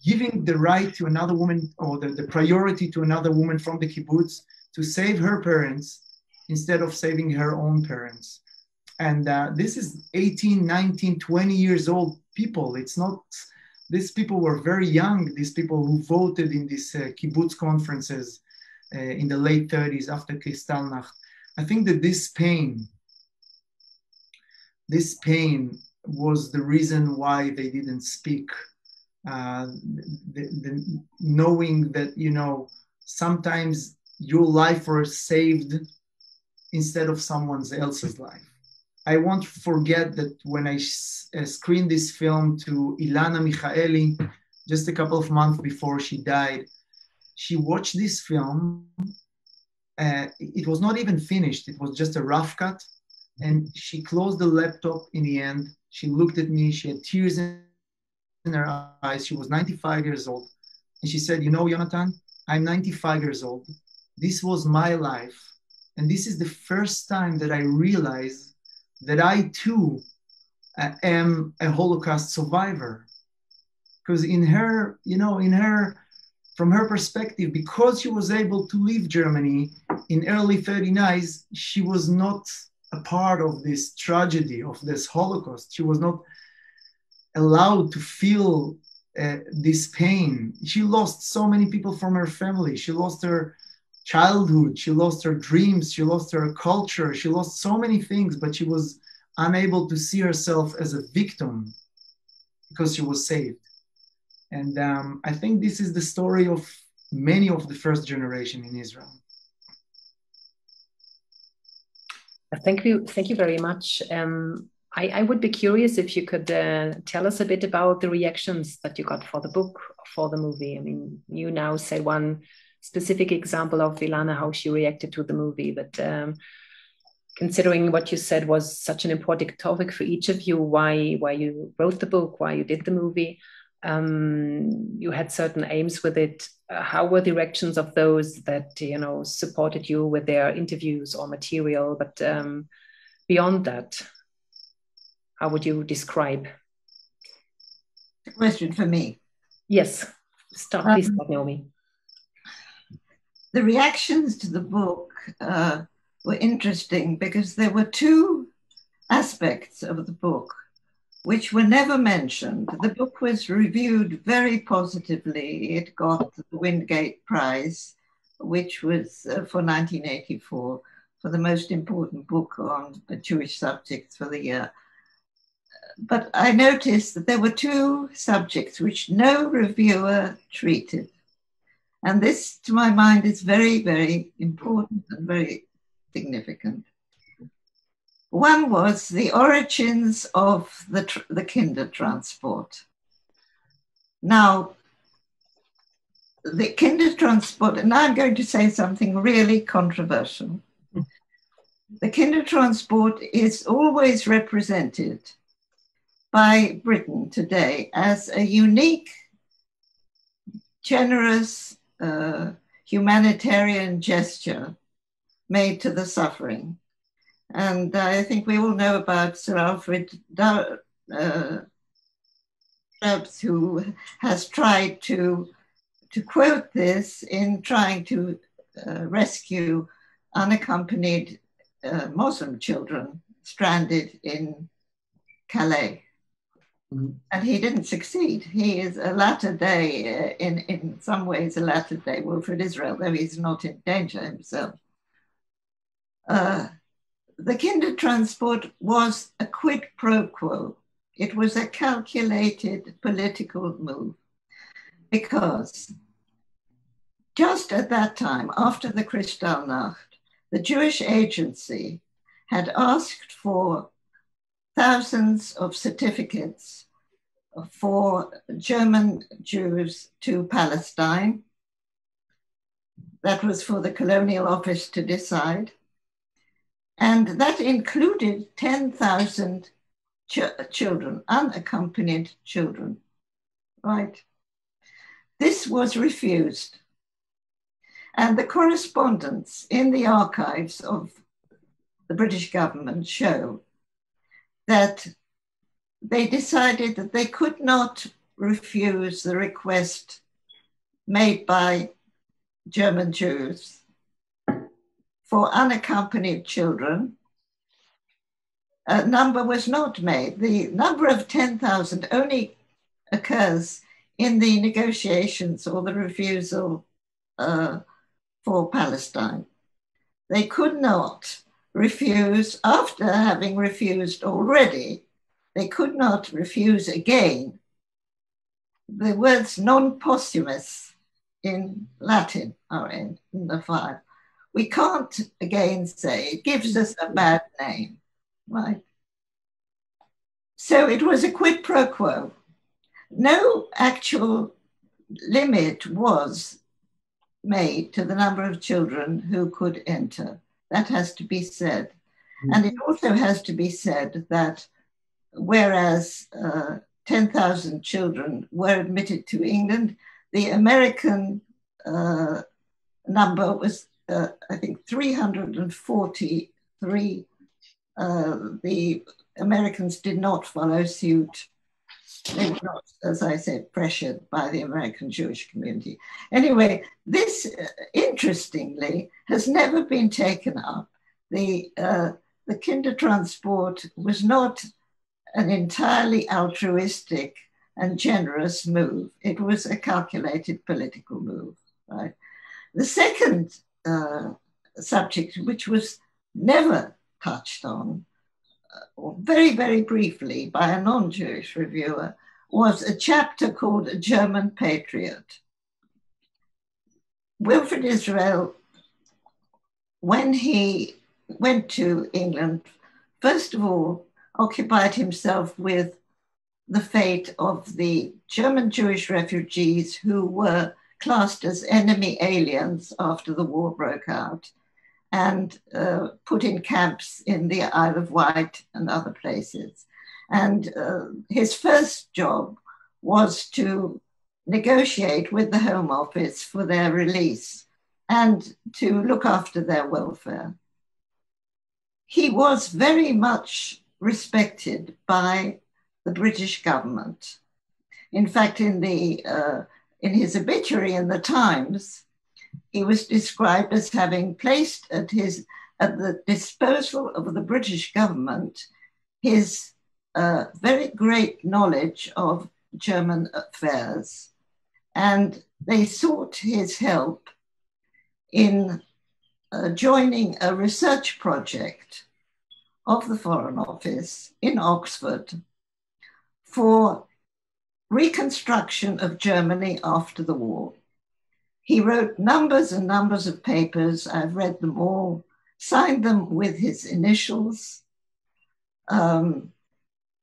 giving the right to another woman, or the priority to another woman from the kibbutz to save her parents instead of saving her own parents. And this is 18, 19, 20 years old people. It's not, these people were very young, these people who voted in these kibbutz conferences in the late 30s after Kristallnacht. I think that this pain was the reason why they didn't speak. Knowing that, you know, sometimes your life was saved instead of someone else's life. I won't forget that when I screened this film to Ilana Michaeli, just a couple of months before she died, she watched this film. It was not even finished. It was just a rough cut. And she closed the laptop in the end. She looked at me. She had tears in her eyes. She was 95 years old. And she said, you know, Jonathan, I'm 95 years old. This was my life. And this is the first time that I realized that I too am a Holocaust survivor. Because in her, you know, from her perspective, because she was able to leave Germany in early 39s, she was not a part of this tragedy, of this Holocaust. She was not allowed to feel this pain. She lost so many people from her family. She lost her childhood, she lost her dreams, she lost her culture, she lost so many things, but she was unable to see herself as a victim because she was saved. And I think this is the story of many of the first generation in Israel. Thank you very much. I would be curious if you could tell us a bit about the reactions that you got for the book, for the movie. I mean, you now say one specific example of Ilana, how she reacted to the movie, but considering what you said was such an important topic for each of you, why you wrote the book, why you did the movie, you had certain aims with it. How were the reactions of those that, you know, supported you with their interviews or material? But beyond that, how would you describe? A question for me. Yes, please start, Naomi. The reactions to the book were interesting because there were two aspects of the book which were never mentioned. The book was reviewed very positively. It got the Wingate Prize, which was for 1984, for the most important book on Jewish subjects for the year. But I noticed that there were two subjects which no reviewer treated. And this, to my mind, is very, very important and very significant. One was the origins of the Kindertransport. Now, the Kindertransport, and I'm going to say something really controversial. The Kindertransport is always represented by Britain today as a unique, generous, humanitarian gesture made to the suffering. And I think we all know about Sir Alfred Stubbs, who has tried to quote this in trying to rescue unaccompanied Muslim children stranded in Calais. And he didn't succeed. He is a latter day, in some ways, a latter day Wilfrid Israel, though he's not in danger himself. The Kindertransport was a quid pro quo. It was a calculated political move because just at that time, after the Kristallnacht, the Jewish Agency had asked for thousands of certificates for German Jews to Palestine. That was for the Colonial Office to decide. And that included 10,000 children, unaccompanied children, right? This was refused. And the correspondence in the archives of the British government show that they decided that they could not refuse the request made by German Jews for unaccompanied children. A number was not made. The number of 10,000 only occurs in the negotiations or the refusal for Palestine. They could not refuse, after having refused already, they could not refuse again. The words non possumus in Latin are in the file. We can't again say, it gives us a bad name, right? So it was a quid pro quo. No actual limit was made to the number of children who could enter. That has to be said. And it also has to be said that whereas 10,000 children were admitted to England, the American number was, I think, 343. The Americans did not follow suit. They were not, as I said, pressured by the American Jewish community. Anyway, this, interestingly, has never been taken up. The Kindertransport was not an entirely altruistic and generous move. It was a calculated political move, right? The second subject, which was never touched on, or very, very briefly by a non-Jewish reviewer, was a chapter called A German Patriot. Wilfrid Israel, when he went to England, first of all, occupied himself with the fate of the German Jewish refugees who were classed as enemy aliens after the war broke out, and put in camps in the Isle of Wight and other places. And his first job was to negotiate with the Home Office for their release and to look after their welfare. He was very much respected by the British government. In fact, in his obituary in the Times, he was described as having placed at the disposal of the British government his very great knowledge of German affairs. And they sought his help in joining a research project of the Foreign Office in Oxford for reconstruction of Germany after the war. He wrote numbers and numbers of papers. I've read them all, signed them with his initials.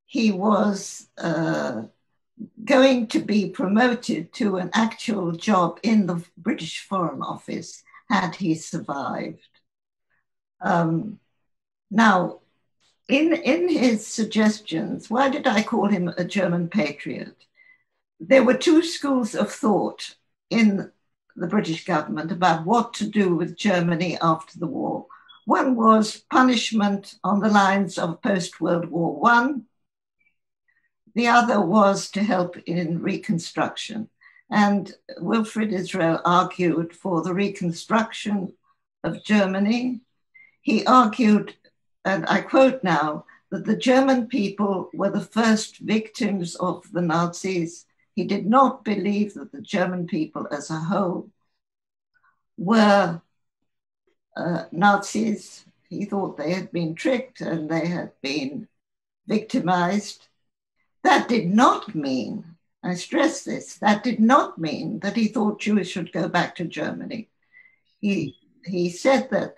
He was going to be promoted to an actual job in the British Foreign Office had he survived. Now, in his suggestions, why did I call him a German patriot? There were two schools of thought in the British government about what to do with Germany after the war. One was punishment on the lines of post-World War I. The other was to help in reconstruction. And Wilfrid Israel argued for the reconstruction of Germany. He argued, and I quote now, that the German people were the first victims of the Nazis. He did not believe that the German people as a whole were Nazis. He thought they had been tricked and they had been victimized. That did not mean, I stress this, that did not mean that he thought Jews should go back to Germany. He said that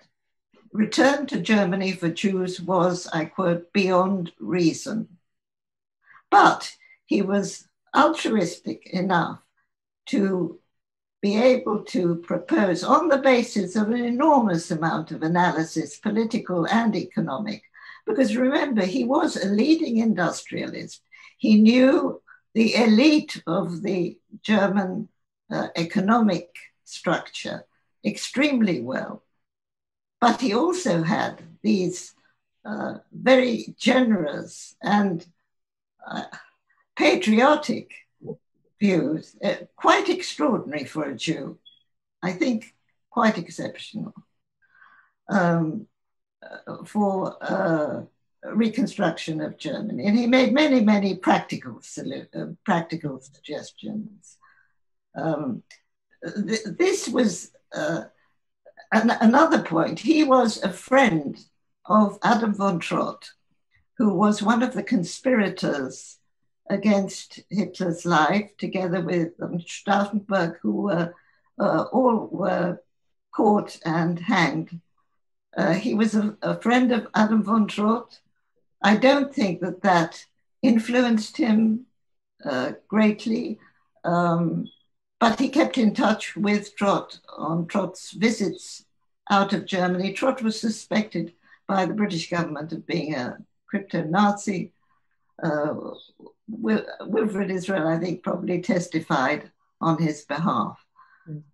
return to Germany for Jews was, I quote, beyond reason. But he was altruistic enough to be able to propose on the basis of an enormous amount of analysis, political and economic, because remember, he was a leading industrialist. He knew the elite of the German economic structure extremely well. But he also had these very generous and patriotic views, quite extraordinary for a Jew, I think quite exceptional, for reconstruction of Germany. And he made many, many practical suggestions. This was another point. He was a friend of Adam von Trott, who was one of the conspirators against Hitler's life, together with Stauffenberg, who all were caught and hanged. He was a friend of Adam von Trott. I don't think that influenced him greatly, but he kept in touch with Trott on Trott's visits out of Germany. Trott was suspected by the British government of being a crypto-Nazi. Wilfrid Israel, I think, probably testified on his behalf.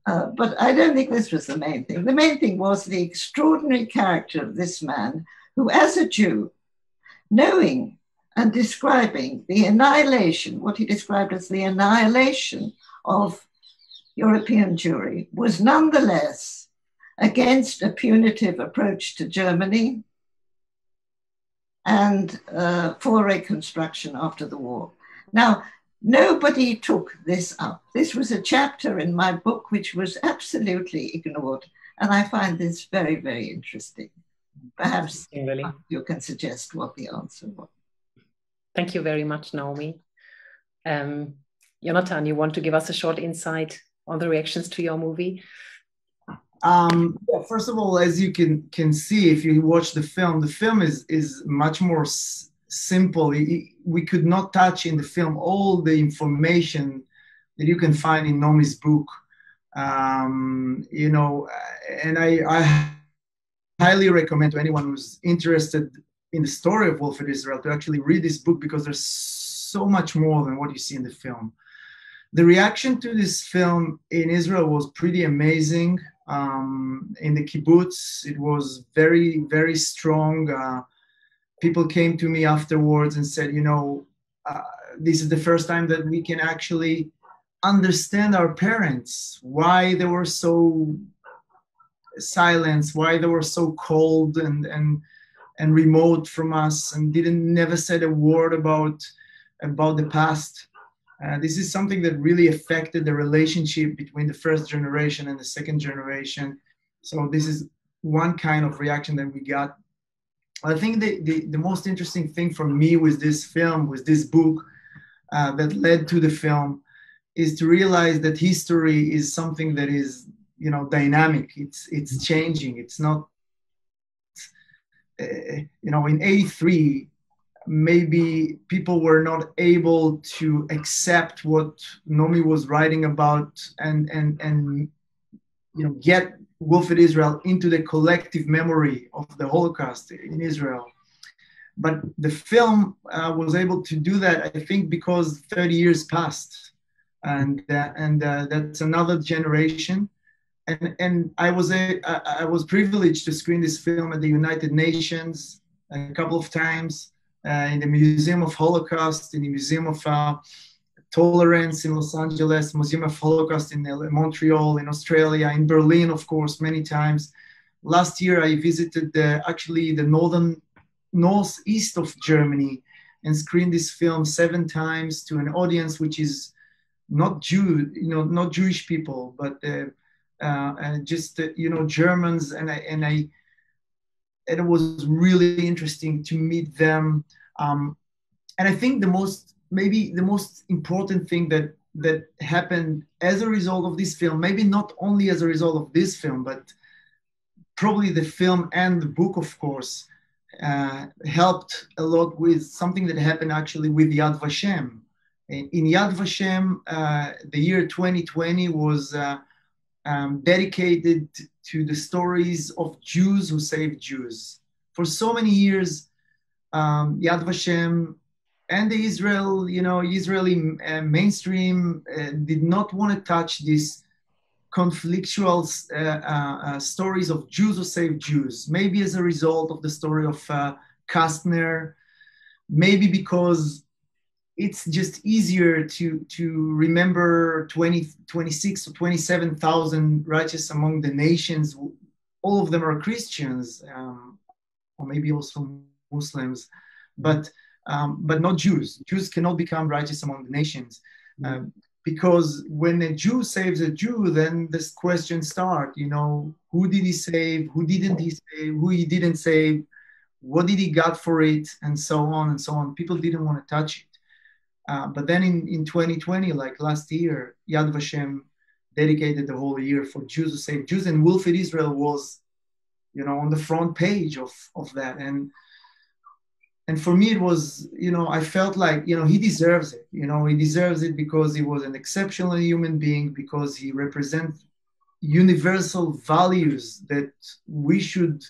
But I don't think this was the main thing. The main thing was the extraordinary character of this man who, as a Jew, knowing and describing the annihilation, what he described as the annihilation of European Jewry, was nonetheless against a punitive approach to Germany and for reconstruction after the war. Now, nobody took this up. This was a chapter in my book which was absolutely ignored, and I find this very, very interesting. Perhaps really, you can suggest what the answer was. Thank you very much, Naomi. Jonathan, you want to give us a short insight on the reactions to your movie? Yeah, first of all, as you can see, if you watch the film is much more simple. We could not touch in the film all the information that you can find in Naomi's book. You know, and I highly recommend to anyone who's interested in the story of Wilfrid Israel to actually read this book, because there's so much more than what you see in the film. The reaction to this film in Israel was pretty amazing. In the kibbutz, it was very, very strong. People came to me afterwards and said, you know, this is the first time that we can actually understand our parents, why they were so silent, why they were so cold and remote from us, and never said a word about the past. This is something that really affected the relationship between the first generation and the second generation. So this is one kind of reaction that we got. I think the most interesting thing for me with this film, with this book that led to the film, is to realize that history is something that is, you know, dynamic. It's changing. It's not, you know, in 83, maybe people were not able to accept what Naomi was writing about and you know, get Wilfrid Israel into the collective memory of the Holocaust in Israel. But the film was able to do that, I think, because 30 years passed, and that's another generation. And I was privileged to screen this film at the United Nations a couple of times, in the Museum of Holocaust, in the Museum of Tolerance in Los Angeles, Museum of Holocaust in Montreal, in Australia, in Berlin, of course, many times. Last year, I visited actually the northeast of Germany and screened this film 7 times to an audience which is not not Jewish people, but just Germans, and it was really interesting to meet them. And I think maybe the most important thing that happened as a result of this film, maybe not only as a result of this film, but probably the film and the book, of course, helped a lot with something that happened actually with Yad Vashem. In Yad Vashem, the year 2020 was dedicated to the stories of Jews who saved Jews. For so many years, Yad Vashem and the Israeli mainstream did not want to touch these conflictual stories of Jews who saved Jews. Maybe as a result of the story of Kastner, maybe because it's just easier to remember 26 or 27,000 righteous among the nations. All of them are Christians, or maybe also Muslims, but not Jews. Jews cannot become righteous among the nations. Because when a Jew saves a Jew, then this question starts, who did he save? Who didn't he save? Who he didn't save? What did he got for it? And so on and so on. People didn't want to touch it. But then in 2020, like last year, Yad Vashem dedicated the whole year for Jews who saved Jews. And Wilfrid Israel was, on the front page of that. And for me, it was, I felt like, he deserves it. He deserves it because he was an exceptional human being, because he represents universal values that we should,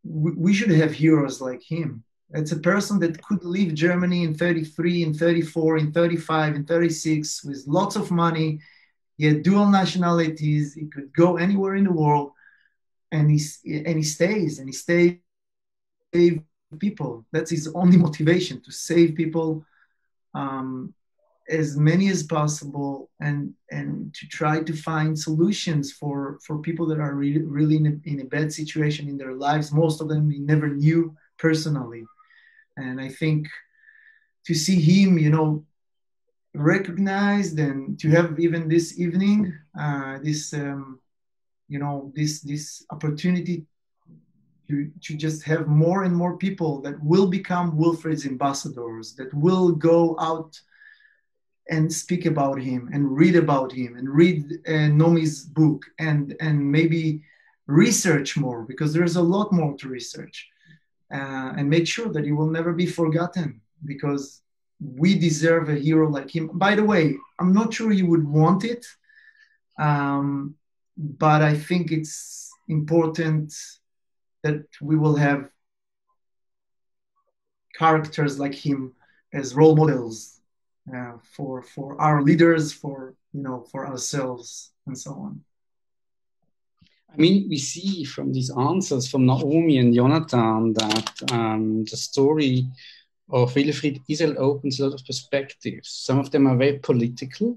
we should have heroes like him. It's a person that could leave Germany in 33, in 34, in 35, in 36 with lots of money. He had dual nationalities. He could go anywhere in the world, and he stays save people. That's his only motivation, to save people, as many as possible, and to try to find solutions for people that are really in a bad situation in their lives. Most of them he never knew personally. And I think to see him, recognized, and to have even this evening, this opportunity to just have more and more people that will become Wilfrid's ambassadors, that will go out and speak about him and read about him and read Naomi's book and maybe research more, because there's a lot more to research. And make sure that he will never be forgotten, because we deserve a hero like him. By the way, I'm not sure he would want it, but I think it's important that we will have characters like him as role models for our leaders, for ourselves, and so on. I mean, we see from these answers from Naomi and Jonathan that the story of Wilfrid Israel opens a lot of perspectives. Some of them are very political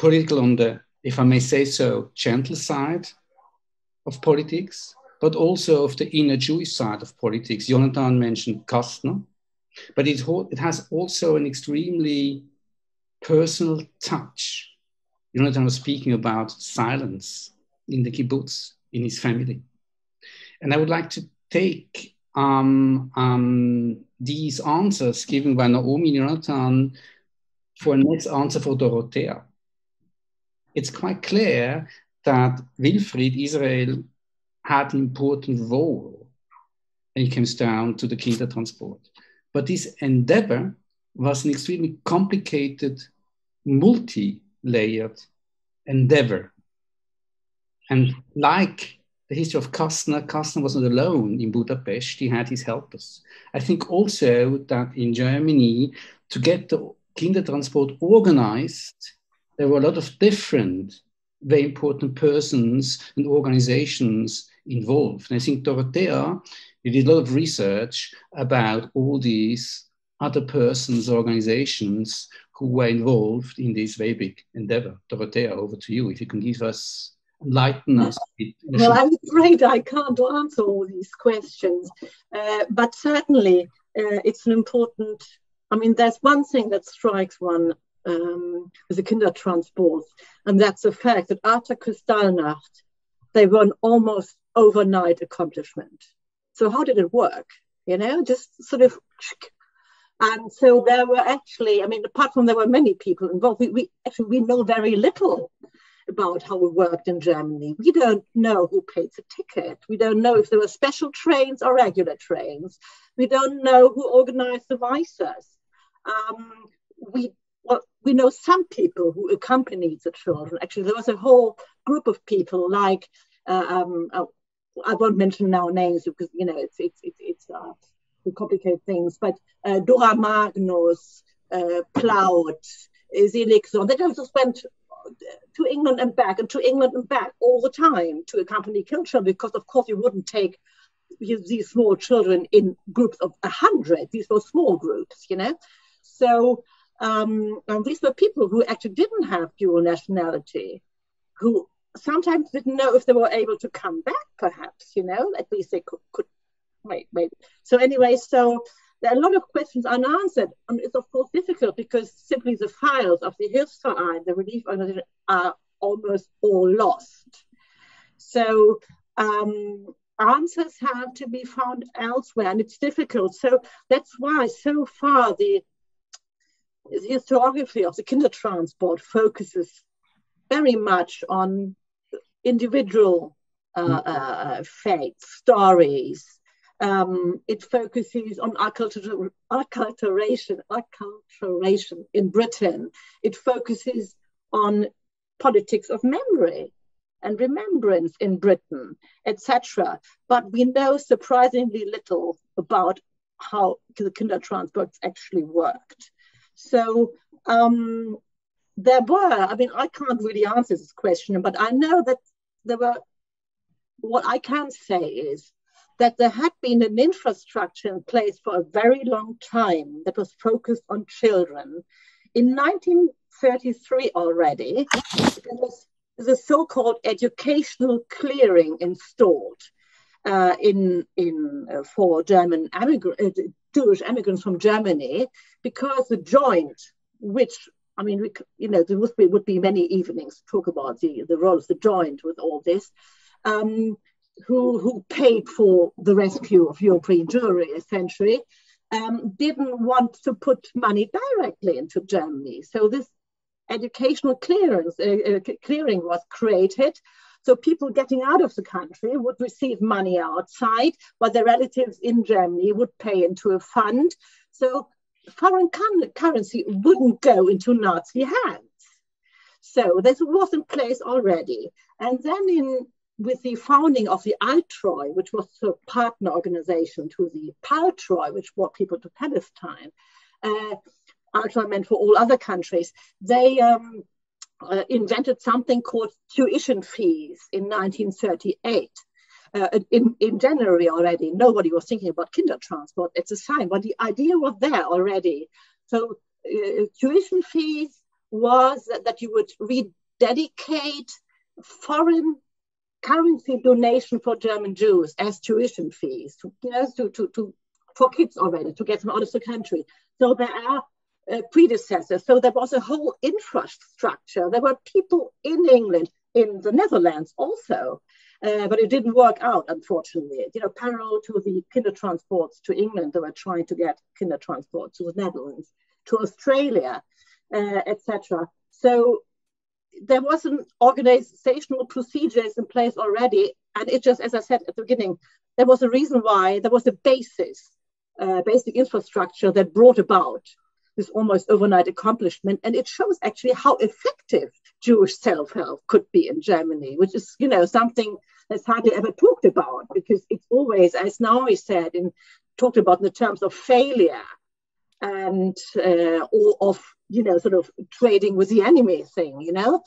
on the, if I may say so, gentle side of politics, but also of the inner Jewish side of politics. Jonathan mentioned Kastner, but it has also an extremely personal touch. Jonathan was speaking about silence in the kibbutz, in his family. And I would like to take these answers given by Naomi and Jonathan for a next answer for Dorothea. It's quite clear that Wilfrid Israel had an important role when it comes down to the Kindertransport. But this endeavor was an extremely complicated, multi-layered endeavor. And like the history of Kastner was not alone in Budapest, he had his helpers. I think also that in Germany, to get the Kindertransport organized, there were a lot of different, very important persons and organizations involved. And I think Dorothea did a lot of research about all these other persons, organizations who were involved in this very big endeavor. Dorothea, over to you, if you can give us, enlighten us. Well, I'm afraid I can't answer all these questions, but certainly it's an important, I mean, there's one thing that strikes one with the Kindertransport, and that's the fact that after Kristallnacht, they were an almost overnight accomplishment. So how did it work? You know, just sort of, and so there were actually, I mean, apart from there were many people involved, we know very little about how it worked in Germany. We don't know who paid the ticket. We don't know if there were special trains or regular trains. We don't know who organized the visas. We know some people who accompanied the children. Actually, there was a whole group of people like, I won't mention now names because, you know, it's to complicate things, but Dora Magnus, Plaut, Seligson, they just went to England and back all the time to accompany children, because of course you wouldn't take these small children in groups of 100. These were small groups, you know. So these were people who actually didn't have dual nationality, who sometimes didn't know if they were able to come back, perhaps, you know, at least they could wait, maybe. So anyway, so there are a lot of questions unanswered, and it's of course difficult because simply the files of the Hilfsverein, the relief organization, are almost all lost. So answers have to be found elsewhere, and it's difficult. So that's why so far the historiography of the Kindertransport focuses very much on individual fates, stories. It focuses on acculturation in Britain. It focuses on politics of memory and remembrance in Britain, etc. But we know surprisingly little about how the Kindertransport actually worked. So there were, I mean, I can't really answer this question, but I know that there were, what I can say is that there had been an infrastructure in place for a very long time that was focused on children. In 1933 already, there was the so-called educational clearing installed for German Jewish immigrants from Germany, because the Joint, which, I mean, there would be many evenings to talk about the role of the Joint with all this, who paid for the rescue of European Jewry, essentially, didn't want to put money directly into Germany. So this educational clearing was created. So people getting out of the country would receive money outside, but their relatives in Germany would pay into a fund. So foreign currency wouldn't go into Nazi hands. So this was in place already. And then with the founding of the Altroy, which was a partner organization to the Paltroy, which brought people to Palestine, Altroy meant for all other countries, they invented something called tuition fees in 1938. In January already, nobody was thinking about Kindertransport at the time, but the idea was there already. So tuition fees was that you would rededicate foreign currency donation for German Jews as tuition fees, for kids already, to get them out of the country. So there are predecessors. So there was a whole infrastructure. There were people in England, in the Netherlands also, But it didn't work out, unfortunately. You know, parallel to the kinder transports to England, they were trying to get kinder transports to the Netherlands, to Australia, etc. So there was an organizational procedures in place already. And it just, as I said at the beginning, there was a reason why there was a basis, basic infrastructure that brought about this almost overnight accomplishment. And it shows actually how effective Jewish self-help could be in Germany, which is, you know, something that's hardly ever talked about, because it's always, as Naomi said, talked about in the terms of failure and or of, you know, sort of trading with the enemy thing, you know,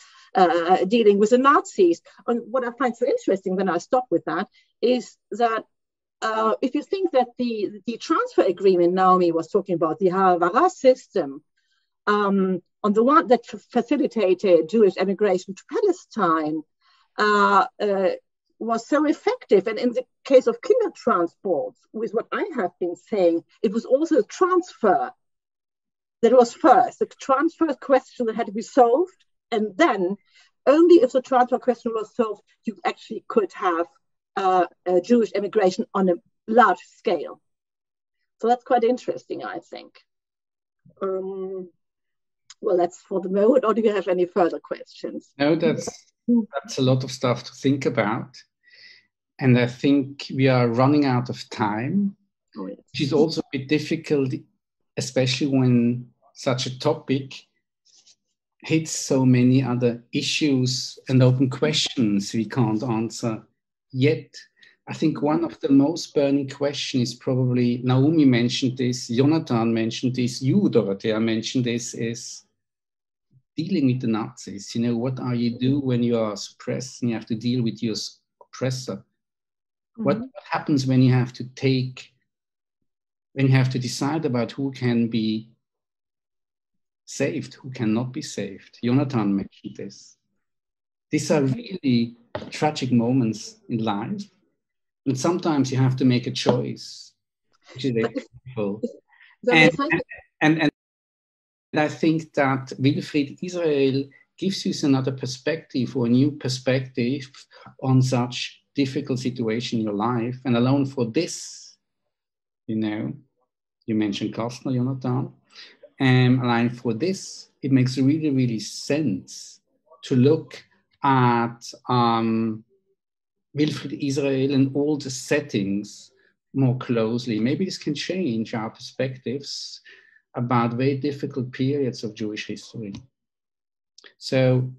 dealing with the Nazis. And what I find so interesting when I stop with that is that if you think that the transfer agreement Naomi was talking about, the Havara system, on the one that facilitated Jewish emigration to Palestine, was so effective. And in the case of kinder transports, with what I have been saying, it was also a transfer that was first, the transfer question that had to be solved. And then only if the transfer question was solved, you actually could have Jewish immigration on a large scale. So that's quite interesting, I think. Well, that's for the moment, or do you have any further questions? No, that's a lot of stuff to think about. And I think we are running out of time, which is also a bit difficult, especially when such a topic hits so many other issues and open questions we can't answer yet. I think one of the most burning questions is probably, Naomi mentioned this, Jonathan mentioned this, you, Dorothea, mentioned this, is dealing with the Nazis. You know, what are you do when you are suppressed and you have to deal with your oppressor? Mm-hmm. What happens when you have to decide about who can be saved, who cannot be saved? Jonathan mentioned this. These are really tragic moments in life. And sometimes you have to make a choice, which is difficult. And I think that Wilfrid Israel gives you another perspective, or a new perspective on such difficult situation in your life. And alone for this, you know, you mentioned Kastner, Jonathan, alone for this, it makes really, really sense to look at Wilfrid Israel and all the settings more closely. Maybe this can change our perspectives about very difficult periods of Jewish history. So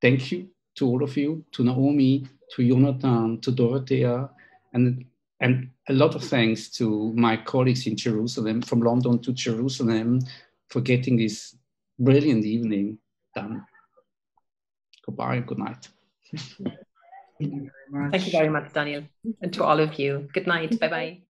thank you to all of you, to Naomi, to Jonathan, to Dorothea, and a lot of thanks to my colleagues in Jerusalem, from London to Jerusalem, for getting this brilliant evening done. Goodbye and good night. Thank you very much. Thank you very much, Daniel. And to all of you, good night. Bye-bye.